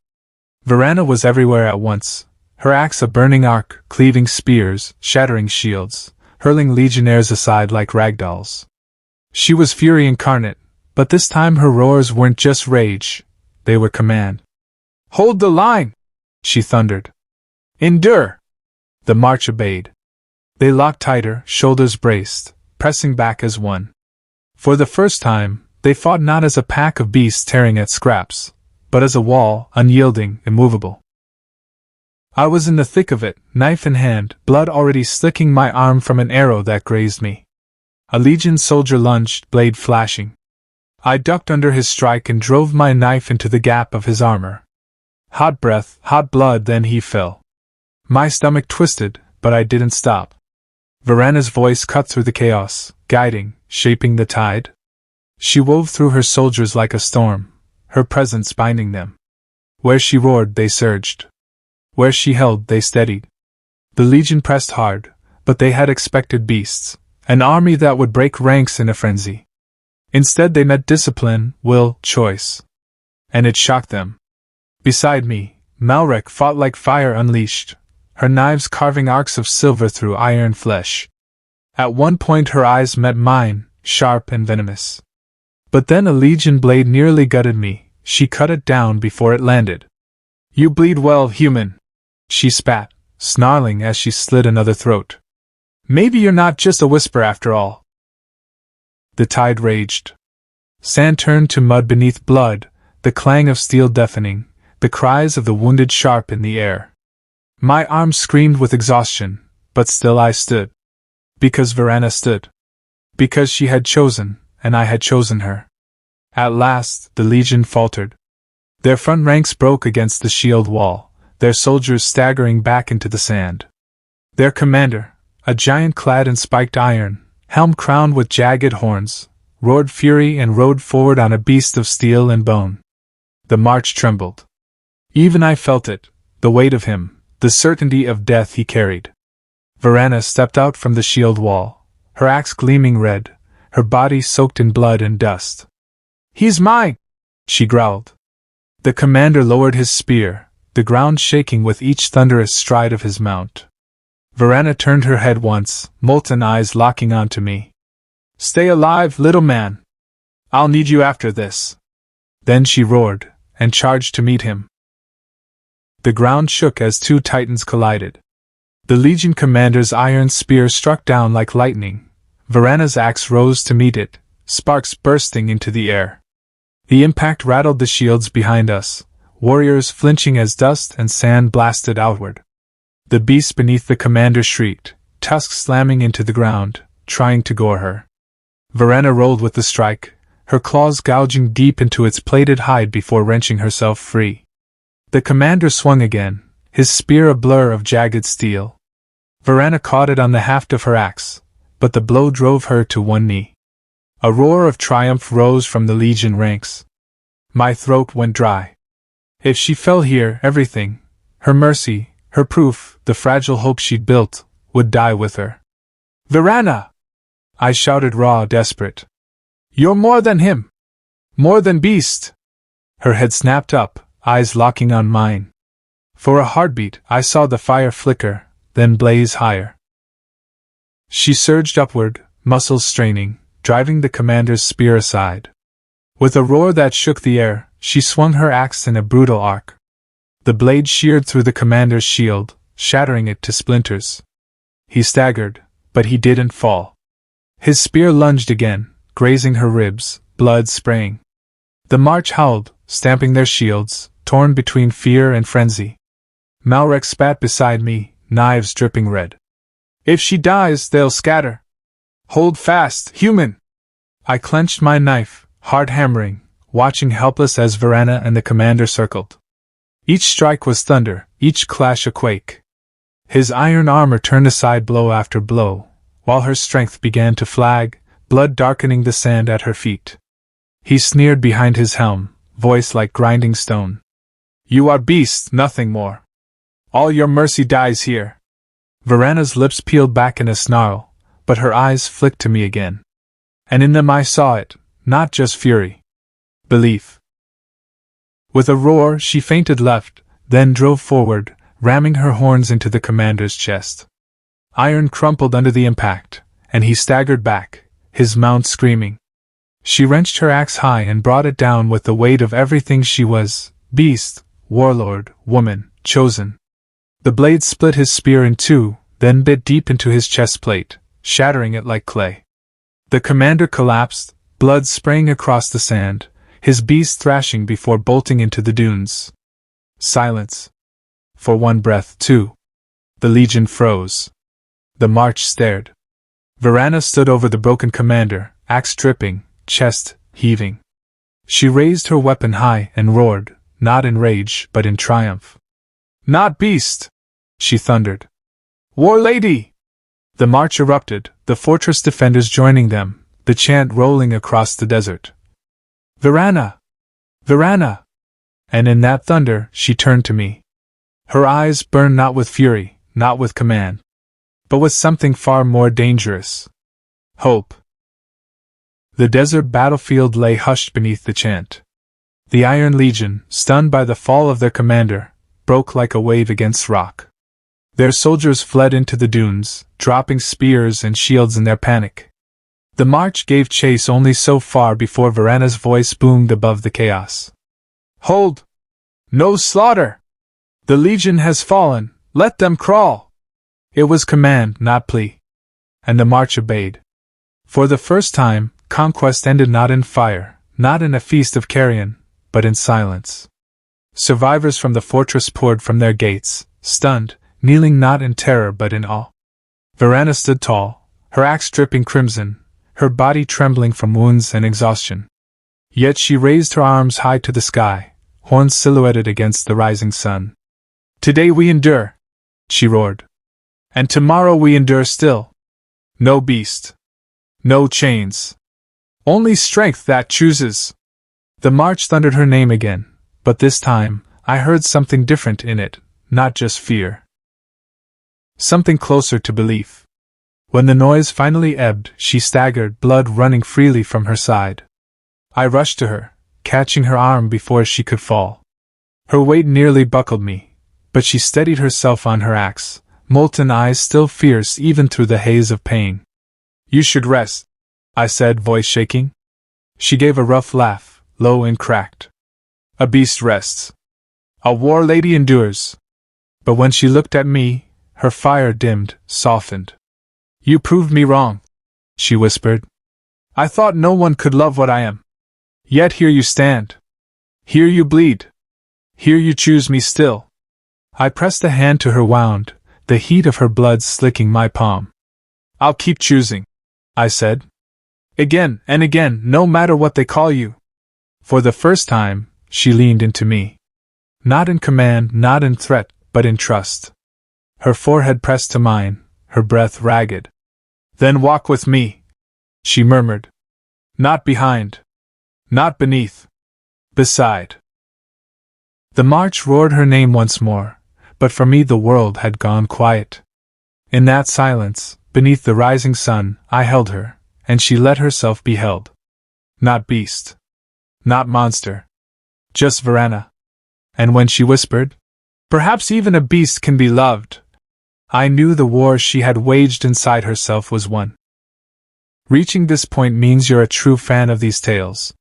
[SPEAKER 1] Varana was everywhere at once, her axe a burning arc, cleaving spears, shattering shields, hurling legionnaires aside like ragdolls. She was fury incarnate, but this time her roars weren't just rage, they were command. "Hold the line!" she thundered. "Endure!" The march obeyed. They locked tighter, shoulders braced, pressing back as one. For the first time, they fought not as a pack of beasts tearing at scraps, but as a wall, unyielding, immovable. I was in the thick of it, knife in hand, blood already slicking my arm from an arrow that grazed me. A Legion soldier lunged, blade flashing. I ducked under his strike and drove my knife into the gap of his armor. Hot breath, hot blood, then he fell. My stomach twisted, but I didn't stop. Varana's voice cut through the chaos, guiding, shaping the tide. She wove through her soldiers like a storm, her presence binding them. Where she roared, they surged. Where she held, they steadied. The Legion pressed hard, but they had expected beasts, an army that would break ranks in a frenzy. Instead they met discipline, will, choice. And it shocked them. Beside me, Malrek fought like fire unleashed, her knives carving arcs of silver through iron flesh. At one point her eyes met mine, sharp and venomous. But then a Legion blade nearly gutted me, she cut it down before it landed. "You bleed well, human," she spat, snarling as she slit another throat. "Maybe you're not just a whisper after all." The tide raged. Sand turned to mud beneath blood, the clang of steel deafening, the cries of the wounded sharp in the air. My arms screamed with exhaustion, but still I stood. Because Varana stood. Because she had chosen, and I had chosen her. At last, the Legion faltered. Their front ranks broke against the shield wall, their soldiers staggering back into the sand. Their commander, a giant clad in spiked iron, helm crowned with jagged horns, roared fury and rode forward on a beast of steel and bone. The march trembled. Even I felt it, the weight of him, the certainty of death he carried. Varana stepped out from the shield wall, her axe gleaming red, her body soaked in blood and dust. "He's mine!" she growled. The commander lowered his spear, the ground shaking with each thunderous stride of his mount. Varana turned her head once, molten eyes locking onto me. "Stay alive, little man. I'll need you after this." Then she roared, and charged to meet him. The ground shook as two titans collided. The Legion commander's iron spear struck down like lightning. Varana's axe rose to meet it, sparks bursting into the air. The impact rattled the shields behind us, warriors flinching as dust and sand blasted outward. The beast beneath the commander shrieked, tusks slamming into the ground, trying to gore her. Varana rolled with the strike, her claws gouging deep into its plated hide before wrenching herself free. The commander swung again, his spear a blur of jagged steel. Varana caught it on the haft of her axe, but the blow drove her to one knee. A roar of triumph rose from the Legion ranks. My throat went dry. If she fell here, everything, her mercy, her proof, the fragile hope she'd built, would die with her. "Varana!" I shouted, raw, desperate. "You're more than him! More than beast!" Her head snapped up, eyes locking on mine. For a heartbeat, I saw the fire flicker, then blaze higher. She surged upward, muscles straining, driving the commander's spear aside. With a roar that shook the air, she swung her axe in a brutal arc. The blade sheared through the commander's shield, shattering it to splinters. He staggered, but he didn't fall. His spear lunged again, grazing her ribs, blood spraying. The march howled, stamping their shields, torn between fear and frenzy. Malrek spat beside me, knives dripping red. "If she dies, they'll scatter. Hold fast, human!" I clenched my knife, heart hammering, watching helpless as Varana and the commander circled. Each strike was thunder, each clash a quake. His iron armor turned aside blow after blow, while her strength began to flag, blood darkening the sand at her feet. He sneered behind his helm, voice like grinding stone. "You are beast, nothing more. All your mercy dies here." Varana's lips peeled back in a snarl, but her eyes flicked to me again. And in them I saw it, not just fury. Belief. With a roar, she feinted left, then drove forward, ramming her horns into the commander's chest. Iron crumpled under the impact, and he staggered back, his mount screaming. She wrenched her axe high and brought it down with the weight of everything she was: beast, warlord, woman, chosen. The blade split his spear in two, then bit deep into his chest plate, shattering it like clay. The commander collapsed, blood spraying across the sand, his beast thrashing before bolting into the dunes. Silence. For one breath, too. The Legion froze. The march stared. Varana stood over the broken commander, axe dripping, chest heaving. She raised her weapon high and roared, not in rage but in triumph. "Not beast!" she thundered. "War lady!" The march erupted, the fortress defenders joining them, the chant rolling across the desert. "Varana! Varana!" And in that thunder, she turned to me. Her eyes burned not with fury, not with command, but with something far more dangerous. Hope. The desert battlefield lay hushed beneath the chant. The Iron Legion, stunned by the fall of their commander, broke like a wave against rock. Their soldiers fled into the dunes, dropping spears and shields in their panic. The march gave chase only so far before Varana's voice boomed above the chaos. "Hold! No slaughter! The Legion has fallen, let them crawl!" It was command, not plea. And the march obeyed. For the first time, conquest ended not in fire, not in a feast of carrion, but in silence. Survivors from the fortress poured from their gates, stunned, kneeling not in terror but in awe. Varana stood tall, her axe dripping crimson, her body trembling from wounds and exhaustion. Yet she raised her arms high to the sky, horns silhouetted against the rising sun. "Today we endure," she roared. "And tomorrow we endure still. No beast. No chains. Only strength that chooses." The march thundered her name again, But this time, I heard something different in it, not just fear. Something closer to belief. When the noise finally ebbed, she staggered, blood running freely from her side. I rushed to her, catching her arm before she could fall. Her weight nearly buckled me, but she steadied herself on her axe, molten eyes still fierce even through the haze of pain. "You should rest," I said, voice shaking. She gave a rough laugh, low and cracked. "A beast rests. A war lady endures." But when she looked at me, her fire dimmed, softened. "You proved me wrong," she whispered. "I thought no one could love what I am. Yet here you stand. Here you bleed. Here you choose me still." I pressed a hand to her wound, the heat of her blood slicking my palm. "I'll keep choosing," I said. "Again and again, no matter what they call you." For the first time, she leaned into me. Not in command, not in threat, but in trust. Her forehead pressed to mine, her breath ragged. "Then walk with me," she murmured. "Not behind. Not beneath. Beside." The march roared her name once more, but for me the world had gone quiet. In that silence, beneath the rising sun, I held her, and she let herself be held. Not beast. Not monster. Just Verana. And when she whispered, "Perhaps even a beast can be loved," I knew the war she had waged inside herself was won. Reaching this point means you're a true fan of these tales.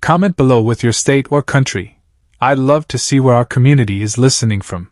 [SPEAKER 1] Comment below with your state or country. I'd love to see where our community is listening from.